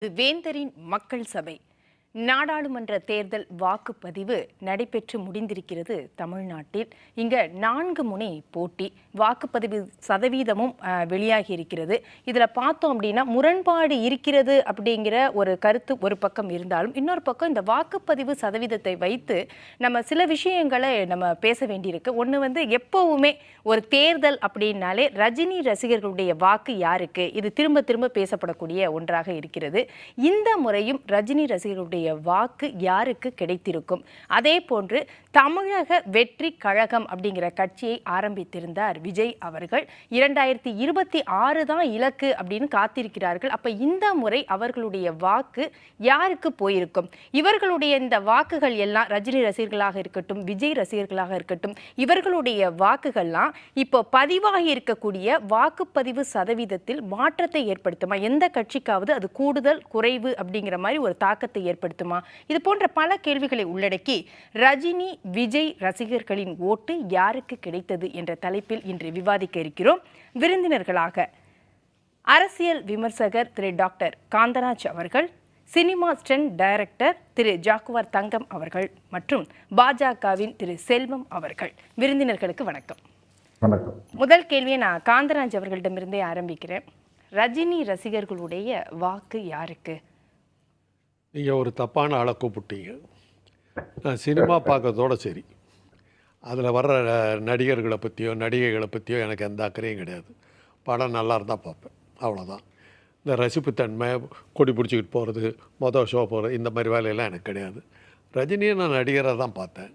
வேந்தரின் மக்கள் சபை நாடாளுமன்ற தேர்தல் வாக்குப்பதிவு நடைபெற்று முடிந்திருக்கிறது. தமிழ்நாட்டில் இங்க 4 முனை போட்டி, வாக்குப்பதிவு சதவீதமும் வெளியாகி இருக்கிறது. இதுல பார்த்தோம் அப்படின்னா முரண்பாடு இருக்கிறது அப்படிங்கிற ஒரு கருத்து ஒரு பக்கம் இருந்தாலும், இன்னொரு பக்கம் இந்த வாக்குப்பதிவு சதவீதத்தை வைத்து நம்ம சில விஷயங்களை நம்ம பேச வேண்டியிருக்கு. ஒன்று வந்து எப்பவுமே ஒரு தேர்தல் அப்படின்னாலே ரஜினி ரசிகர்களுடைய வாக்கு யாருக்கு, இது திரும்ப திரும்ப பேசப்படக்கூடிய ஒன்றாக இருக்கிறது. இந்த முறையும் ரஜினி ரசிகர்களுடைய வாக்கு யாருக்கு கிடைத்திருக்கும்? அதே போன்று தமிழக வெற்றி கழகம் அப்படிங்கிற கட்சியை ஆரம்பித்திருந்தார் விஜய் அவர்கள். 2026 தான் இலக்கு அப்படின்னு காத்திருக்கிறார்கள். அப்ப இந்த முறை அவர்களுடைய வாக்கு யாருக்கு போயிருக்கும்? இவர்களுடைய இந்த வாக்குகள் எல்லாம் ரஜினி ரசிகர்களாக இருக்கட்டும், விஜய் ரசிகர்களாக இருக்கட்டும், இவர்களுடைய வாக்குகள்லாம் இப்போ பதிவாகி இருக்கக்கூடிய வாக்குப்பதிவு சதவீதத்தில் மாற்றத்தை ஏற்படுத்துமா? எந்த கட்சிக்காவது அது கூடுதல் குறைவு அப்படிங்கிற மாதிரி ஒரு தாக்கத்தை ஏற்படுத்துமா? இது போன்ற பல கேள்விகளை உள்ளடக்கி ரஜினி விஜய் ரசிகர்களின் ஓட்டு யாருக்கு கிடைத்தது என்ற தலைப்பில் இன்று விவாதிக்க இருக்கிறோம். விருந்தினர்களாக அரசியல் விமர்சகர் திரு டாக்டர் காந்தராஜ் அவர்கள், சினிமா ஸ்டண்ட் டைரக்டர் திரு ஜாக்குவார் தங்கம் அவர்கள் மற்றும் பாஜகவின் திரு செல்வம் அவர்கள். விருந்தினர்களுக்கு வணக்கம். வணக்கம். முதல் கேள்வியை நான் காந்தராஜ் அவர்களிடமிருந்தே ஆரம்பிக்கிறேன். ரஜினி ரசிகர்களுடைய வாக்கு யாருக்கு? நீங்கள் ஒரு தப்பான ஆளை கூப்பிட்டீங்க. நான் சினிமா பார்க்கறதோட சரி, அதில் வர்ற நடிகர்களை பற்றியோ நடிகைகளை பற்றியோ எனக்கு எந்த அக்கறையும் கிடையாது. படம் நல்லா இருந்தால் பார்ப்பேன், அவ்வளோதான். இந்த ரசிப்புத்தன்மை, கொடி பிடிச்சிக்கிட்டு போகிறது, மொதல் ஷோ போகிறது, இந்த மாதிரி வேலையெல்லாம் எனக்கு கிடையாது. ரஜினியை நான் நடிகராக தான் பார்த்தேன்.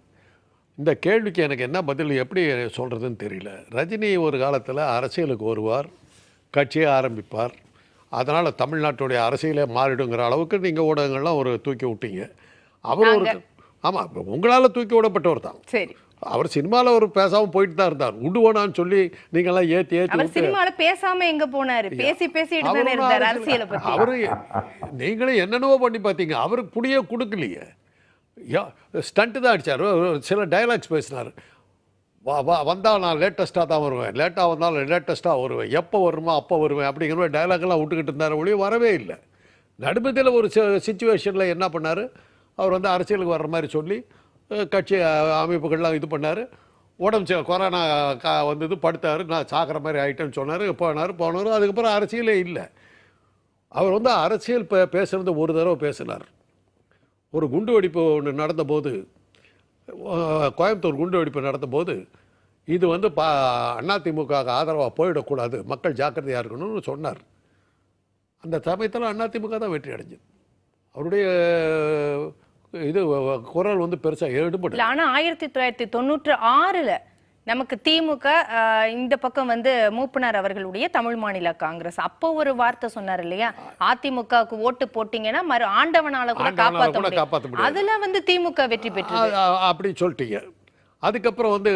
இந்த கேள்விக்கு எனக்கு என்ன பதில் எப்படி சொல்கிறதுன்னு தெரியல. ரஜினி ஒரு காலத்தில் அரசியலுக்கு வருவார், கட்சியை ஆரம்பிப்பார், அதனால் தமிழ்நாட்டுடைய அரசியலே மாறிடுங்கிற அளவுக்கு நீங்கள் ஊடகங்கள்லாம் ஒரு தூக்கி விட்டீங்க. அவர் ஒரு ஆமாம், உங்களால் தூக்கி விடப்பட்டவர் தான். சரி, அவர் சினிமாவில் ஒரு பேசாமல் போயிட்டு தான் இருந்தார். விடுவோனான்னு சொல்லி நீங்கள்லாம் ஏற்றி அவர் சினிமாவில் பேசாம எங்க போனாரு? பேசி பேசிட்டு தானே இருந்தார் அரசியலை பத்தி. அவரு நீங்களே என்னென்னவோ பண்ணி பார்த்தீங்க, அவருக்கு புடியே கொடுக்கலையே. ஸ்டண்ட்டு தான் அடித்தார், சில டைலாக்ஸ் பேசினார். வந்தால் நான் லேட்டஸ்ட்டாக தான் வருவேன், லேட்டாக வந்தாலும் லேட்டஸ்ட்டாக வருவேன், எப்போ வருமோ அப்போ வருவேன் அப்படிங்கிற மாதிரி டைலாக்லாம் விட்டுக்கிட்டு இருந்தார். ஒழிய வரவே இல்லை. நடுமதியில் ஒரு சிச்சுவேஷனில் என்ன பண்ணார், அவர் வந்து அரசியலுக்கு வர்ற மாதிரி சொல்லி கட்சி அமைப்புகள்லாம் இது பண்ணார். உடம்பு கொரோனா வந்தது, படுத்தார், நான் சாக்கிற மாதிரி ஆகிட்டேன்னு சொன்னார். போனார். அதுக்கப்புறம் அரசியலே இல்லை. அவர் வந்து அரசியல் பேசுகிறது ஒரு தடவை பேசினார். ஒரு குண்டு வெடிப்பு ஒன்று நடந்தபோது, கோயம்புத்தூர் குண்டு வெடிப்பு நடந்தபோது, இது வந்து அதிமுக ஆதரவாக போயிடக்கூடாது, மக்கள் ஜாக்கிரதையாக இருக்கணும்னு சொன்னார். அந்த சமயத்தில் அதிமுக தான் வெற்றி அடைஞ்சது. அவருடைய இது குரல் வந்து பெருசாக எடுபடல. ஆனால் 1996 நமக்கு திமுக இந்த பக்கம் வந்து மூப்பனார் அவர்களுடைய தமிழ் மாநில காங்கிரஸ் அப்போ ஒரு வார்த்தை சொன்னார் இல்லையா, அதிமுகவுக்கு ஓட்டு போட்டீங்கன்னா ஆண்டவனால கூட காப்பாற்ற முடியும். அதுல வந்து திமுக வெற்றி பெற்று அப்படி சொல்லிட்டீங்க. அதுக்கப்புறம் வந்து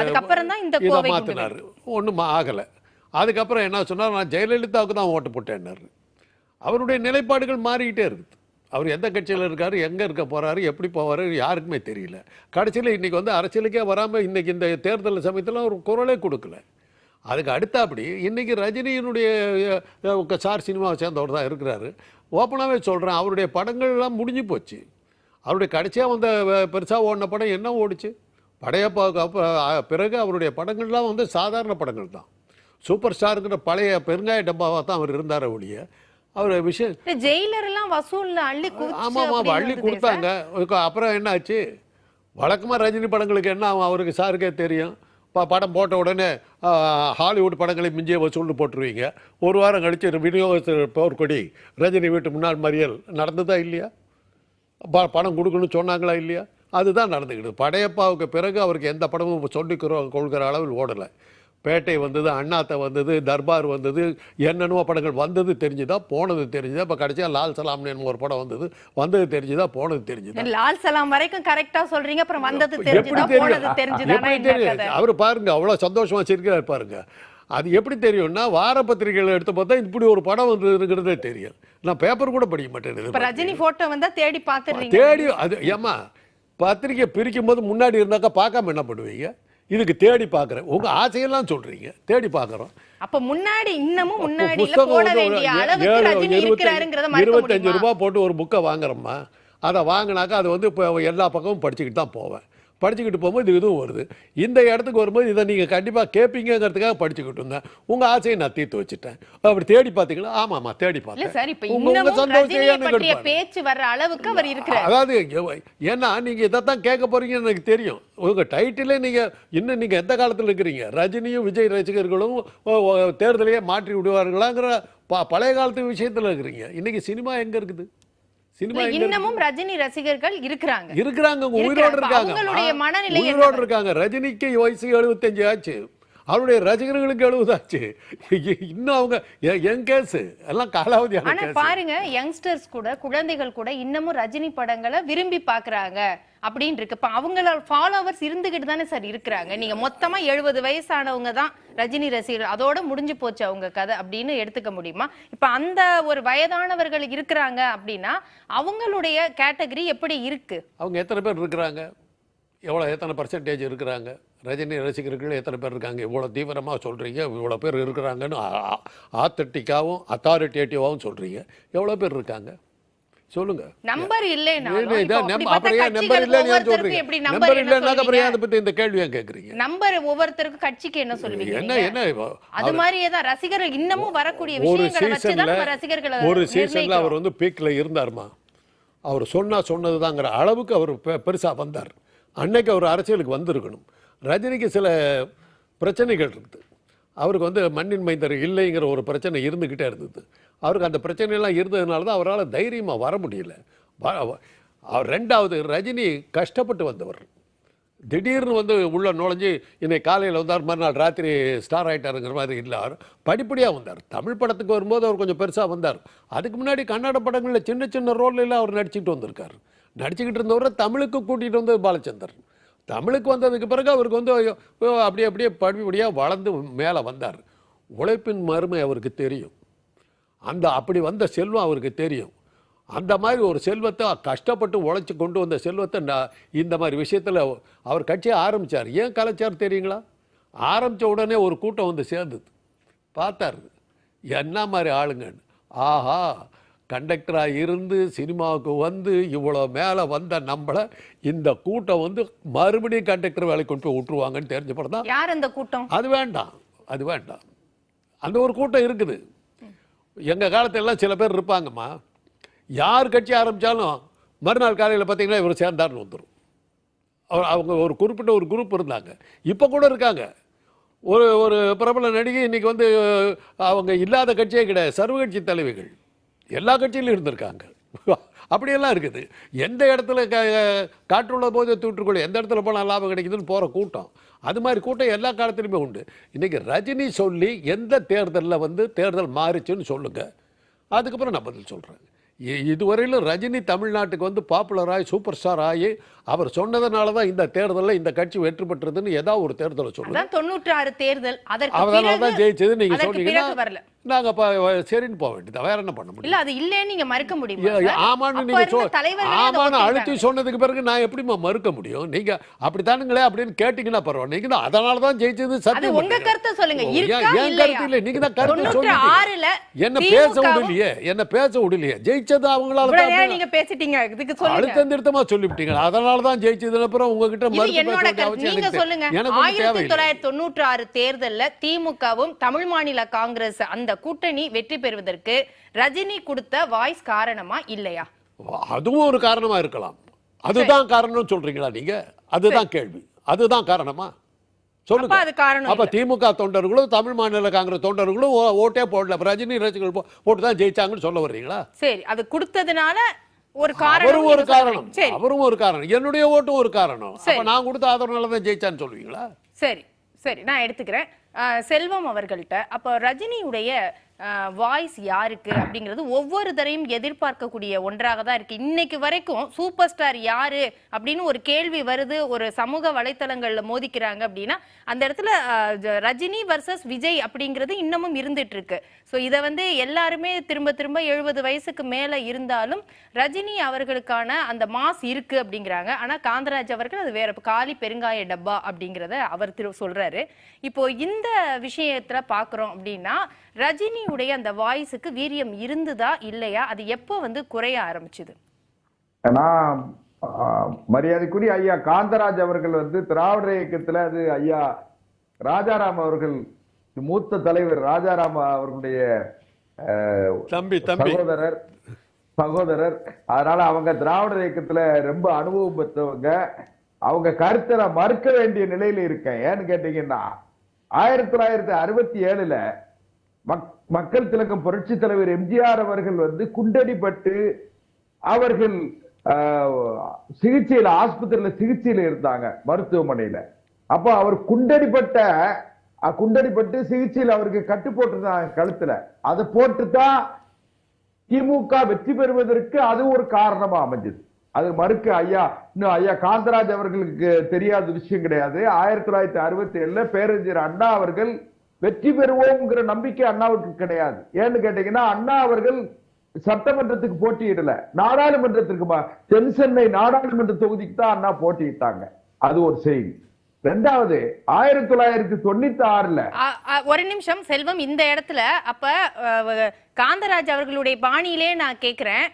அதுக்கப்புறம் தான் இந்த இதை மாற்றினார், ஒன்றும் ஆகலை. அதுக்கப்புறம் என்ன சொன்னார், நான் ஜெயலலிதாவுக்கு தான் ஓட்டு போட்டேன்னாரு. அவருடைய நிலைப்பாடுகள் மாறிக்கிட்டே இருக்குது. அவர் எந்த கட்சியில் இருக்கார், எங்கே இருக்க போகிறாரு, எப்படி போவார், யாருக்குமே தெரியல. கடைசியில் இன்றைக்கி வந்து அரசியலுக்கே வராமல் இன்றைக்கி இந்த தேர்தல் சமயத்தில் ஒரு குரலே கொடுக்கல. அதுக்கு அடுத்தாப்படி இன்றைக்கி ரஜினியினுடைய சார் சினிமாவை சேர்ந்தவர் தான் இருக்கிறாரு. ஓப்பனாகவே சொல்கிறேன், அவருடைய படங்கள்லாம் முடிஞ்சு போச்சு. அவருடைய கடைசியாக வந்த பெருசாக ஓடின படம் என்ன ஓடிச்சு? படையப்பாவுக்கு பிறகு அவருடைய படங்கள்லாம் வந்து சாதாரண படங்கள் தான். சூப்பர் ஸ்டாருங்கிற பழைய பெருங்காய டப்பாவாக தான் அவர் இருந்தார் ஒழிய அவர் விஷயம் ஜெயிலர் எல்லாம் வசூல்ல அள்ளி அள்ளி கொடுத்தாங்க. அப்புறம் என்ன ஆச்சு? வழக்கமாக ரஜினி படங்களுக்கு என்ன அவருக்கு சாருக்கே தெரியும். படம் போட்ட உடனே ஹாலிவுட் படங்களை மிஞ்சிய வசூல்னு போட்டுருவீங்க. ஒரு வாரம் கழிச்சு விநியோகஸ்தர் போர்க்கொடி ரஜினி வீட்டு முன்னாள் மறியல் நடந்ததா இல்லையா? படம் கொடுக்கணும்னு சொன்னாங்களா இல்லையா? அதுதான் நடந்துக்கிட்டு. படையப்பாவுக்கு பிறகு அவருக்கு எந்த படமும் கொள்கிற அளவில் ஓடலை. பேட்டை வந்தது, அண்ணாத்தை வந்தது, தர்பார் வந்தது, என்னென்னவோ படங்கள் வந்தது தெரிஞ்சுதா, போனது தெரிஞ்சுதா. இப்போ கடைசியாக லால் சலாம்னு ஒரு படம் வந்தது தெரிஞ்சுதா, போனது தெரிஞ்சுதா. லால் சலாம் வரைக்கும் கரெக்டாக சொல்றீங்க, அப்புறம் வந்தது தெரிஞ்சுதா, போனது தெரிஞ்சுதா. அவர் பாருங்க, அவ்வளோ சந்தோஷமா வச்சிருக்கிறார் பாருங்க. அது எப்படி தெரியும்னா, வார பத்திரிகைகள் எடுத்து பார்த்தா இப்படி ஒரு படம் வந்ததுங்கிறதே தெரியும். நான் பேப்பர் கூட படிக்க மாட்டேன். ரஜினி போட்டோ வந்தா தேடி பார்த்துருங்க. தேடி அது ஏமா பத்திரிகை பிரிக்கும் போது முன்னாடி இருந்தாக்கா பார்க்காம என்ன பண்ணுவீங்க? இதுக்கு தேடி பார்க்குறேன். உங்க ஆசையெல்லாம் சொல்றீங்க, தேடி பார்க்குறோம். அப்ப முன்னாடி இன்னமும் முன்னாடி புஸ்தகம் போட வந்து வேண்டிய அளவுக்கு ரஜினி இருக்கிறாருங்கறத மறக்க 25 முடியுமா? ரூபாய் போட்டு ஒரு புக்கை வாங்குறோம்மா, அதை வாங்கினாக்கா அது வந்து இப்போ எல்லா பக்கமும் படிச்சுக்கிட்டு தான் போவேன். படிச்சுக்கிட்டு போகும்போது இதுவும் வருது. இந்த இடத்துக்கு வரும்போது இதை நீங்கள் கண்டிப்பாக கேட்பீங்கிறதுக்காக படிச்சுக்கிட்டு இருந்தேன். உங்கள் ஆசையை நான் தீர்த்து வச்சுட்டேன். அப்படி தேடி பார்த்தீங்களா? ஆமாம்மா, தேடி இல்ல பார்த்தேன். சார், இப்ப உங்க இன்னமும் சந்தோஷத்தை ரஜினியை ஏன்னு பற்றிய கேட்பாங்க. பேச்சு வர்ற அளவுக்கு அவர் இருக்கிறார். அதாவது ஏன்னா நீங்கள் இதைத்தான் கேட்க போறீங்கன்னு எனக்கு தெரியும். உங்கள் டைட்டிலே நீங்கள் இன்னும் நீங்கள் எந்த காலத்தில் இருக்கிறீங்க? ரஜினியும் விஜய் ரசிகர்களும் தேர்தலையே மாற்றி விடுவார்களாங்கிற பழைய காலத்து விஷயத்தில் இருக்கிறீங்க. இன்னைக்கு சினிமா எங்கே இருக்குது? சினிமா இன்னமும் ரஜினி ரசிகர்கள் இருக்கிறாங்க. உயிரோடு இருக்காங்க. அவங்களுடைய மனநிலை உயிரோடு இருக்காங்க. ரஜினிக்கு வயசு 75 ஆச்சு, அவருடைய ரசிகர்களுக்கு 70 ஆச்சு. இன்னும் அவங்க என் கேஸ் எல்லாம் காலாவதி. ஆனா பாருங்க, யங்ஸ்டர்ஸ் கூட, குழந்தைகள் கூட இன்னமும் ரஜினி படங்களை விரும்பி பாக்குறாங்க அப்படின்னு இருக்கு. இப்ப அவங்களோட ஃபாலோவர்ஸ் இருந்துகிட்டு தானே சார் இருக்கிறாங்க. நீங்க மொத்தமா 70 வயசானவங்க தான் ரஜினி ரசிகர்கள், அதோட முடிஞ்சு போச்சு அவங்க கதை அப்படின்னு எடுத்துக்க முடியுமா? இப்ப அந்த ஒரு வயதானவர்கள் இருக்கிறாங்க அப்படின்னா அவங்களுடைய கேட்டகரி எப்படி இருக்கு? அவங்க எத்தனை பேர் இருக்கிறாங்க? எத்தனை பர்சன்டேஜ் இருக்கிறாங்க? ரஜினி ரசிகர்கள் எத்தனை பேர் இருக்காங்க? இவ்வளோ தீவிரமாக சொல்கிறீங்க, இவ்வளோ பேர் இருக்கிறாங்கன்னு ஆத்தட்டிக்காவும் அத்தாரிட்டேட்டிவாகவும் சொல்கிறீங்க. எவ்வளோ பேர் இருக்காங்க சொல்லுங்க. நம்பர் இல்லைன்னா இந்த கேள்வியா கேக்குறீங்க? நம்பர் ஒவ்வொருத்தருக்கும் கட்சிக்கு என்ன சொல்லுவீங்க? என்ன அது மாதிரியே தான் ரசிகர்கள் இன்னமும் வரக்கூடிய விஷயங்களை வச்சு தான் ரசிகர்களை ஒரு சீசன்ல அவர் வந்து பீக்ல இருந்தாருமா, அவர் சொன்னதுதாங்கிற அளவுக்கு அவர் பெருசா வந்தார். அன்னைக்கு அவர் அரசியலுக்கு வந்திருக்கணும். ரஜினிக்கு சில பிரச்சனைகள் இருக்குது. அவருக்கு வந்து மண்ணின் மைந்தர் இல்லைங்கிற ஒரு பிரச்சனை இருந்துக்கிட்டே இருந்தது. அவருக்கு அந்த பிரச்சனையெல்லாம் இருந்ததுனால தான் அவரால் தைரியமாக வர முடியல. ரெண்டாவது, ரஜினி கஷ்டப்பட்டு வந்தவர். திடீர்னு வந்து உள்ள நுழைஞ்சு இன்னைக்கு காலையில் வந்தார், மறுநாள் ராத்திரி ஸ்டார் ஆகிட்டாருங்கிற மாதிரி இல்லை. அவர் படிப்படியாக வந்தார். தமிழ் படத்துக்கு வரும்போது அவர் கொஞ்சம் பெருசாக வந்தார். அதுக்கு முன்னாடி கன்னட படங்களில் சின்ன சின்ன ரோல்லாம் அவர் நடிச்சுக்கிட்டு வந்திருக்கார். நடிச்சுக்கிட்டு இருந்தவரை தமிழுக்கு கூட்டிகிட்டு வந்து பாலச்சந்தர். தமிழுக்கு வந்ததுக்கு பிறகு அவருக்கு வந்து அப்படியே படிப்படியாக வளர்ந்து மேலே வந்தார். உழைப்பின் மறுமை அவருக்கு தெரியும். அப்படி வந்த செல்வம் அவருக்கு தெரியும். அந்த மாதிரி ஒரு செல்வத்தை கஷ்டப்பட்டு உழைச்சி கொண்டு வந்த செல்வத்தை இந்த மாதிரி விஷயத்தில் அவர் கட்சியை ஆரம்பித்தார். ஏன் கலைச்சார் தெரியுங்களா? ஆரம்பித்த உடனே ஒரு கூட்டம் வந்து சேர்ந்தது. பார்த்தார் என்ன மாதிரி ஆளுங்கன்னு. ஆஹா, கண்டக்டராக இருந்து சினிமாவுக்கு வந்து இவ்வளோ மேலே வந்த நம்மளை இந்த கூட்டம் வந்து மறுபடியும் கண்டக்டர் வேலை கொண்டு போய் விட்டுருவாங்கன்னு தெரிஞ்ச படம் தான். யார் அந்த கூட்டம்? அது வேண்டாம். அந்த ஒரு கூட்டம் இருக்குது. எங்கள் காலத்திலலாம் சில பேர் இருப்பாங்கம்மா, யார் கட்சி ஆரம்பித்தாலும் மறுநாள் காலையில் பார்த்தீங்கன்னா இவர் சேர்ந்தார்னு வந்துடும். அவங்க ஒரு குறிப்பிட்ட ஒரு குரூப் இருந்தாங்க. இப்போ கூட இருக்காங்க. ஒரு பிரபல நடிகை இன்னைக்கு வந்து அவங்க இல்லாத கட்சியே கிடையாது. சர்வ கட்சி தலைவிகள் எல்லா கட்சியிலும் இருந்திருக்காங்க. அப்படியெல்லாம் இருக்குது. எந்த இடத்துல காற்றுள்ள போது தூற்றுக்கொள்ள, எந்த இடத்துல போனால் லாபம் கிடைக்குதுன்னு போகிற கூட்டம். அது மாதிரி கூட்டம் எல்லா காலத்துலையுமே உண்டு. இன்றைக்கி ரஜினி சொல்லி எந்த தேர்தலில் வந்து தேர்தல் மாறிச்சுன்னு சொல்லுங்கள், அதுக்கப்புறம் நான் பதில் சொல்கிறேன். இதுவரையிலும் ரஜினி தமிழ்நாட்டுக்கு வந்து பாப்புலராகி சூப்பர் ஸ்டார் ஆகி அவர் சொன்னதுனால தான் இந்த தேர்தலில் இந்த கட்சி வெற்றி பெற்றதுன்னு ஏதாவது ஒரு தேர்தலை சொல்லுங்க. 96 தேர்தல் அதனால தான் ஜெயிச்சது நீங்க சொன்னீங்கன்னா நாங்க சரின்னு போக வேண்டியது. வேற என்ன பண்ண முடியும்? இல்ல அது இல்லன்னு நீங்க மறுக்க முடியுமா? ஆமான்னு நீங்க ஆமான்னு அழுத்தி சொன்னதுக்கு பிறகு நான் எப்படிமா மறுக்க முடியும்? நீங்க அப்படித்தானுங்களே அப்படின்னு கேட்டீங்கன்னா பரவாயில்ல. நீங்க தான் அதனால தான் ஜெயிச்சது சத்தியம். உங்க கருத்தை சொல்லுங்க. ஏன் கருத்து இல்ல? நீங்க தான் கருத்து சொல்லுங்க. என்ன பேச விடலையே, என்ன பேச விடலையே. ஜெயிச்சது அவங்களால தான். நீங்க பேசிட்டீங்க, இதுக்கு சொல்லுங்க. அழுத்தம் திருத்தமா சொல்லிவிட்டீங்க. அதனால தான் ஜெயிச்சதுக்கு அப்புறம் உங்ககிட்ட மறுத்து என்னோட கருத்து நீங்க சொல்லுங்க. 1996 தேர்தல்ல திமுகவும் தமிழ் மாநில காங்கிரஸ் அந்த கூட்டணி வெற்றி பெறுவதற்கு ரஜினி கொடுத்த வாய்ஸ் காரணமா இல்லையா? அதுவும் ஒரு காரணமா இருக்கலாம். அதுதான் காரணம் சொல்றீங்களா நீங்க? அதுதான் கேள்வி. அதுதான் காரணமா சொல்லுங்க. அப்ப திமுக தொண்டர்களும் தமிழ் மாநில காங்கிரஸ் தொண்டர்களும் ஓட்டே போடல, ரஜினி ரசிகர்கள் போட்டு தான் ஜெயிச்சாங்கன்னு சொல்ல வர்றீங்களா? சரி, அது கொடுத்ததுனால ஒரு காரணம். அவரும் ஒரு காரணம். என்னுடைய ஓட்டும் ஒரு காரணம். அப்ப நான் கொடுத்த ஆதரவுனால தான் ஜெயிச்சான்னு சொல்லுவீங்களா? சரி, நான் எடுத்துக்கிறேன். செல்வம் அவர்கள்ட்ட அப்ப ரஜினியுடைய வாய்ஸ் யாருக்கு அப்படிங்கிறது ஒவ்வொரு தரையும் எதிர்பார்க்கக்கூடிய ஒன்றாக தான் இருக்கு. இன்னைக்கு வரைக்கும் சூப்பர் ஸ்டார் யாரு அப்படின்னு ஒரு கேள்வி வருது, ஒரு சமூக வலைத்தளங்கள்ல மோதிக்கிறாங்க அப்படின்னா அந்த இடத்துல ரஜினி வர்சஸ் விஜய் அப்படிங்கிறது இன்னமும் இருந்துட்டு இருக்கு. ஸோ இதை எல்லாருமே திரும்ப திரும்ப 70 வயசுக்கு மேல இருந்தாலும் ரஜினி அவர்களுக்கான அந்த மாஸ் இருக்கு அப்படிங்கிறாங்க. ஆனா காந்தராஜ் அவர்கள் அது வேற, காலி பெருங்காய டப்பா அப்படிங்கிறத அவர் சொல்றாரு. இப்போ இந்த விஷயத்துல பாக்குறோம் அப்படின்னா ரஜினியுடைய அந்த வாய்ஸுக்கு வீரியம் இருந்துதா இல்லையா, அது எப்போ குறைய ஆரம்பிச்சது? நான் மரியாதைக்குரிய ஐயா காந்தராஜ் அவர்கள் திராவிட இயக்கத்துல அது ஐயா ராஜாராம் அவர்கள், மூத்த தலைவர் ராஜாராம் அவர்களுடைய சகோதரர். அதனால அவங்க திராவிட இயக்கத்துல ரொம்ப அனுபவம் பெற்றவங்க. அவங்க கருத்தை நான் மறுக்க வேண்டிய நிலையில இருக்கேன். ஏன்னு கேட்டீங்கன்னா 1967 மக்கள் திலகம் புரட்சி தலைவர் எம்ஜிஆர் அவர்கள் குண்டடிப்பட்டு அவர்கள் சிகிச்சையில, ஆஸ்பத்திரியில சிகிச்சையில இருந்தாங்க, மருத்துவமனையில. அப்ப அவர் குண்டடிப்பட்டு சிகிச்சையில் அவருக்கு கட்டு போட்டிருந்தாங்க கழுத்துல. அதை போட்டுதான் திமுக வெற்றி பெறுவதற்கு அது ஒரு காரணமா அமைஞ்சது. அது மறுக்க ஐயா காந்தராஜ் அவர்களுக்கு தெரியாத விஷயம் கிடையாது. 1967 பேரறிஞர் அண்ணா அவர்கள் வெற்றி பெறுவோம்ங்கிற நம்பிக்கை அண்ணாவுக்கு கிடையாது. ஏன்னு கேட்டீங்கன்னா அண்ணா அவர்கள் சட்டமன்றத்துக்கு போட்டியிடல, நாடாளுமன்றத்திற்கு, தென் சென்னை நாடாளுமன்ற தொகுதிக்கு தான் அண்ணா போட்டியிட்டாங்க. அது ஒரு செய்தி. ரெண்டாவது 1996 ஒரு நிமிஷம் செல்வம், இந்த இடத்துல அப்ப காந்தராஜ் அவர்களுடைய பாணியிலே நான் கேக்குறேன்,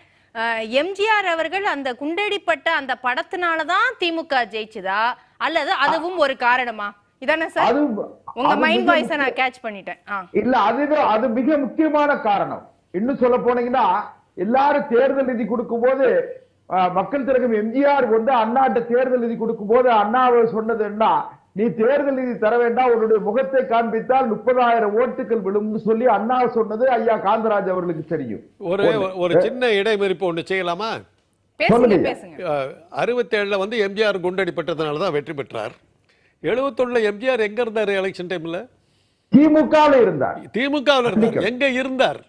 எம்ஜிஆர் அவர்கள் அந்த குண்டடிப்பட்ட அந்த படத்தினாலதான் திமுக ஜெயிச்சுதா அல்லது அதுவும் ஒரு காரணமா? இதானே சார் உங்க மைண்ட் வாய்ஸை நான் கேட்ச் பண்ணிட்டேன். இல்ல, அது மிக முக்கியமான காரணம். இன்னும் சொல்ல போனீங்கன்னா எல்லாரும் தேர்தல் நிதி கொடுக்கும் போது மக்கள் திலகம் எம்ஜிஆர் அண்ணாட்ட தேர்தல் நிதி கொடுக்கும் போது அண்ணா சொன்னது என்ன, நீ தேர்தல் நிதி தர வேண்டாம், உன்னுடைய முகத்தை காண்பித்தால் 30,000 ஓட்டுகள் விழும்னு சொல்லி அண்ணா சொன்னது ஐயா காந்தராஜ் அவர்களுக்கு தெரியும். ஒரு சின்ன இடைமறிப்பு ஒண்ணு செய்யலாமா? 67 எம்ஜிஆர் குண்டடிப்பட்டதுனாலதான் வெற்றி பெற்றார். 71 எம்ஜிஆர் எங்க இருந்தார்? எலெக்ஷன் டைம்ல திமுகவில் இருந்தார். எங்க இருந்தார்?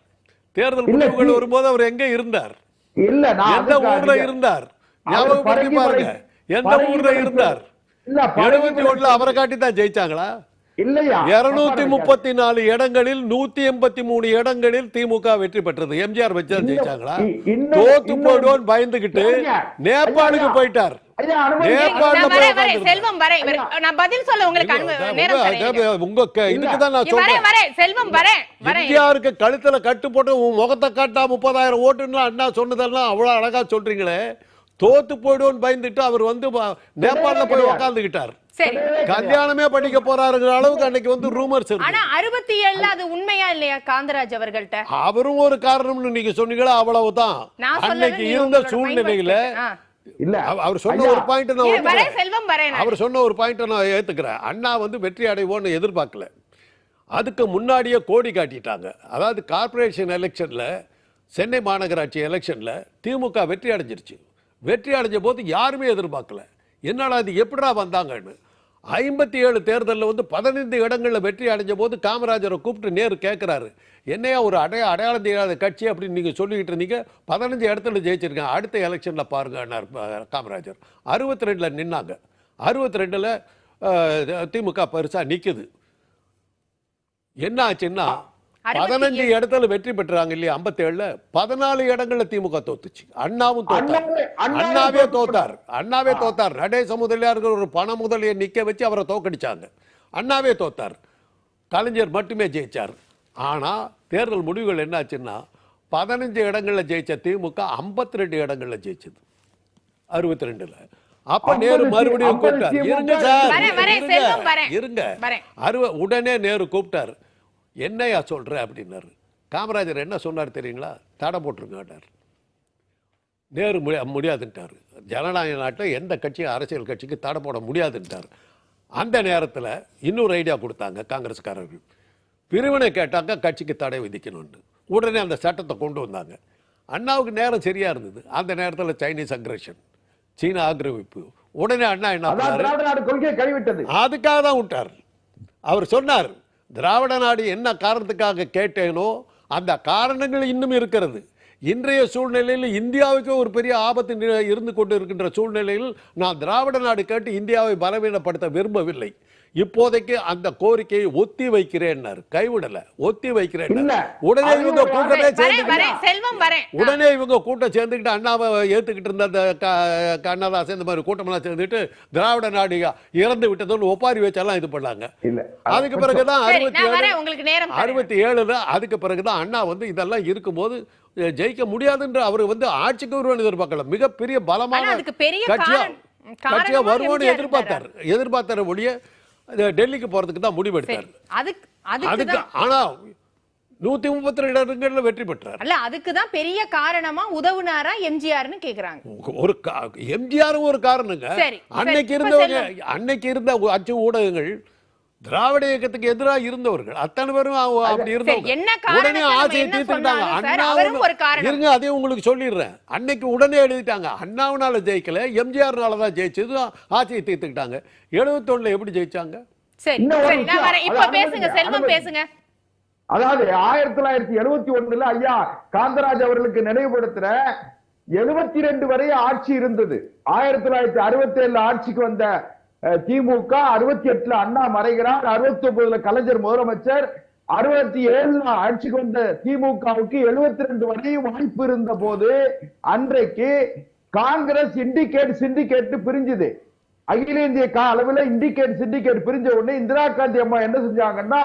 தேர்தல் முடிவுகள் வரும்போது அவர் எங்க இருந்தார்? இல்ல, எந்த ஊர்ல இருந்தார்? ஞாபகப்படுத்தி பாருங்க, எந்த ஊர்ல இருந்தார்? 71 அவரை காட்டி தான் ஜெயிச்சாங்களா? இல்லையா? 234 இடங்களில் 183 இடங்களில் திமுக வெற்றி பெற்றது. எம்ஜிஆர் வச்சா ஜெயிச்சாங்களா? தோத்து போடுவோம் பயந்துகிட்டு நேபாளுக்கு போயிட்டார். எம்ஜிஆருக்கு கழுத்துல கட்டு போட்டு முகத்தை காட்டா 30,000 ஓட்டுன்னு அண்ணா சொன்னதெல்லாம் அவ்வளவு அழகா சொல்றீங்களே. தோத்து போயிடுவோம் பயந்துட்டு அவர் நேபாளல போய் உட்கார்ந்துகிட்டார். கல்யாணமே படிக்க போறாருங்கிற அளவுக்கு அன்னைக்கு ரூமர்ஸ் இருக்கு. ஆனா 67 அது உண்மையா இல்லையா காந்தராஜ் அவர்கள்ட்ட? அவரும் ஒரு காரணம்னு நீங்க சொன்னீங்களா, அவ்வளவுதான். அன்னைக்கு இருந்த சூழ்நிலையில இல்ல அவர் சொன்ன ஒரு பாயிண்ட் அவர் சொன்ன ஒரு பாயிண்ட் நான் ஏத்துக்கிறேன். அண்ணா வெற்றி அடைவோன்னு எதிர்பார்க்கல. அதுக்கு முன்னாடியே கோடி காட்டிட்டாங்க. அதாவது கார்பரேஷன் எலெக்ஷன்ல, சென்னை மாநகராட்சி எலெக்ஷன்ல திமுக வெற்றி அடைஞ்சிருச்சு. வெற்றி அடைஞ்ச போது யாருமே எதிர்பார்க்கல, என்னடா இது எப்படிடா வந்தாங்கன்னு. 57 தேர்தலில் 15 இடங்களில் வெற்றி அடைஞ்ச போது காமராஜரை கூப்பிட்டு நேரு கேட்குறாரு, என்னையா ஒரு அடையாளம் தெரியாத கட்சி அப்படின்னு நீங்கள் சொல்லிக்கிட்டு இருந்தீங்க, 15 இடத்துல ஜெயிச்சிருக்கேன், அடுத்த எலெக்ஷனில் பாருங்க காமராஜர். 62 நின்னாங்க. 62 திமுக பெருசாக நிற்குது. என்ன ஆச்சுன்னா 15 இடத்துல வெற்றி பெற்றாங்க இல்லையா? 57 14 இடங்கள்ல திமுக தோத்துச்சு. அண்ணாவும் தோத்தார். அண்ணாவே தோத்தார். நடேச முதலியார்கள் ஒரு பண முதலியை நிக்க வச்சு அவரை தோக்கடிச்சாங்க. அண்ணாவே தோத்தார். கலைஞர் மட்டுமே ஜெயிச்சார். ஆனா தேர்தல் முடிவுகள் என்னாச்சுன்னா 15 இடங்கள்ல ஜெயிச்ச திமுக 52 இடங்கள்ல ஜெயிச்சது 62ல. அப்ப நேரு மறுபடியும் கூப்பிட்டார். இருங்க உடனே நேரு கூப்பிட்டார். என்னையா சொல்ற அப்படின்னாரு. காமராஜர் என்ன சொன்னார் தெரியுங்களா? தடை போட்டிருக்காட்டார். நேரு முடியாதுன்ட்டார். ஜனநாயக நாட்டில் எந்த கட்சியும் அரசியல் கட்சிக்கு தடை போட முடியாதுன்ட்டார். அந்த நேரத்தில் இன்னொரு ஐடியா கொடுத்தாங்க காங்கிரஸ்காரர்கள். பிரிவினை கேட்டாங்க கட்சிக்கு தடை விதிக்கணும்னு. உடனே அந்த சட்டத்தை கொண்டு வந்தாங்க. அண்ணாவுக்கு நேரம் சரியா இருந்தது. அந்த நேரத்தில் சைனீஸ் அக்ரஷன், சீன ஆக்கிரமிப்பு. உடனே அண்ணா என்ன அதுக்காக தான் விட்டார். அவர் சொன்னார், திராவிட நாடு என்ன காரணத்துக்காக கேட்டேனோ அந்த காரணங்கள் இன்னும் இருக்கிறது. இன்றைய சூழ்நிலையில் இந்தியாவுக்கு ஒரு பெரிய ஆபத்து இருந்து கொண்டு இருக்கின்ற சூழ்நிலையில் நான் திராவிட நாடு கேட்டு இந்தியாவை பலவீனப்படுத்த விரும்பவில்லை. இப்போதைக்கு அந்த கோரிக்கையை ஒத்தி வைக்கிறேன், கைவிடல, ஒத்தி வைக்கிறேன். உடனே இவங்க கூட்டத்தை உடனே இவங்க கூட்டம் சேர்ந்துக்கிட்டு அண்ணாவை ஏத்துக்கிட்டு இருந்த அந்த கண்ணதாசன் இந்த மாதிரி கூட்டமெல்லாம் சேர்ந்துட்டு திராவிட நாடு இறந்து விட்டதுன்னு ஒப்பாரி வச்செல்லாம் இது பண்ணாங்க. அதுக்கு பிறகுதான் 67 அதுக்கு பிறகுதான் அண்ணா வந்து இதெல்லாம் இருக்கும்போது ஜெயிக்க முடியாதுன்ற அவர் வந்து ஆட்சிக்கு வருவான்னு எதிர்பார்க்கல. மிகப்பெரிய பலமான கட்சியா வருவோன்னு எதிர்பார்த்தார் ஒழிய டெல்லிக்கு போறதுக்கு தான் முடிவெடுத்தார். அதுக்கு ஆனா 132 இடங்கள்ல வெற்றி பெற்றார். அல்ல, அதுக்கு தான் பெரிய காரணமா உதவுனாரா எம்ஜிஆர்னு கேக்குறாங்க. ஒரு எம்ஜிஆரும் ஒரு காரணங்க. அன்னைக்கு இருந்த அச்சு ஊடகங்கள் திராவிட இயக்கத்துக்கு எதிராக இருந்தவர்கள் அத்தனை பேரும் அப்படி இருந்தவங்க. உடனே ஆட்சியை தீர்த்துக்கிட்டாங்க. இருங்க, அதையும் உங்களுக்கு சொல்லிடுறேன். அன்னைக்கு உடனே எழுதிட்டாங்க, அண்ணாவினால ஜெயிக்கல, எம்ஜிஆர்னால தான் ஜெயிச்சது, ஆட்சியை தீர்த்துக்கிட்டாங்க. 71 எப்படி ஜெயிச்சாங்க? அதாவது 1971 ஐயா காந்தராஜ் அவர்களுக்கு நினைவுபடுத்துற 72 வரை ஆட்சி இருந்தது. 1967 ஆட்சிக்கு வந்த திமுக, 68 அண்ணா மறைகிறார், 69 கலைஞர் முதலமைச்சர், 67 ஆட்சிக்கு வந்த திமுகவுக்கு 72 வரை வாய்ப்பு இருந்த போது அன்றைக்கு காங்கிரஸ் சிண்டிகேட் பிரிஞ்சுது. அகில இந்திய அளவில் சிண்டிகேட் பிரிஞ்ச உடனே இந்திரா காந்தி அம்மா என்ன செஞ்சாங்கன்னா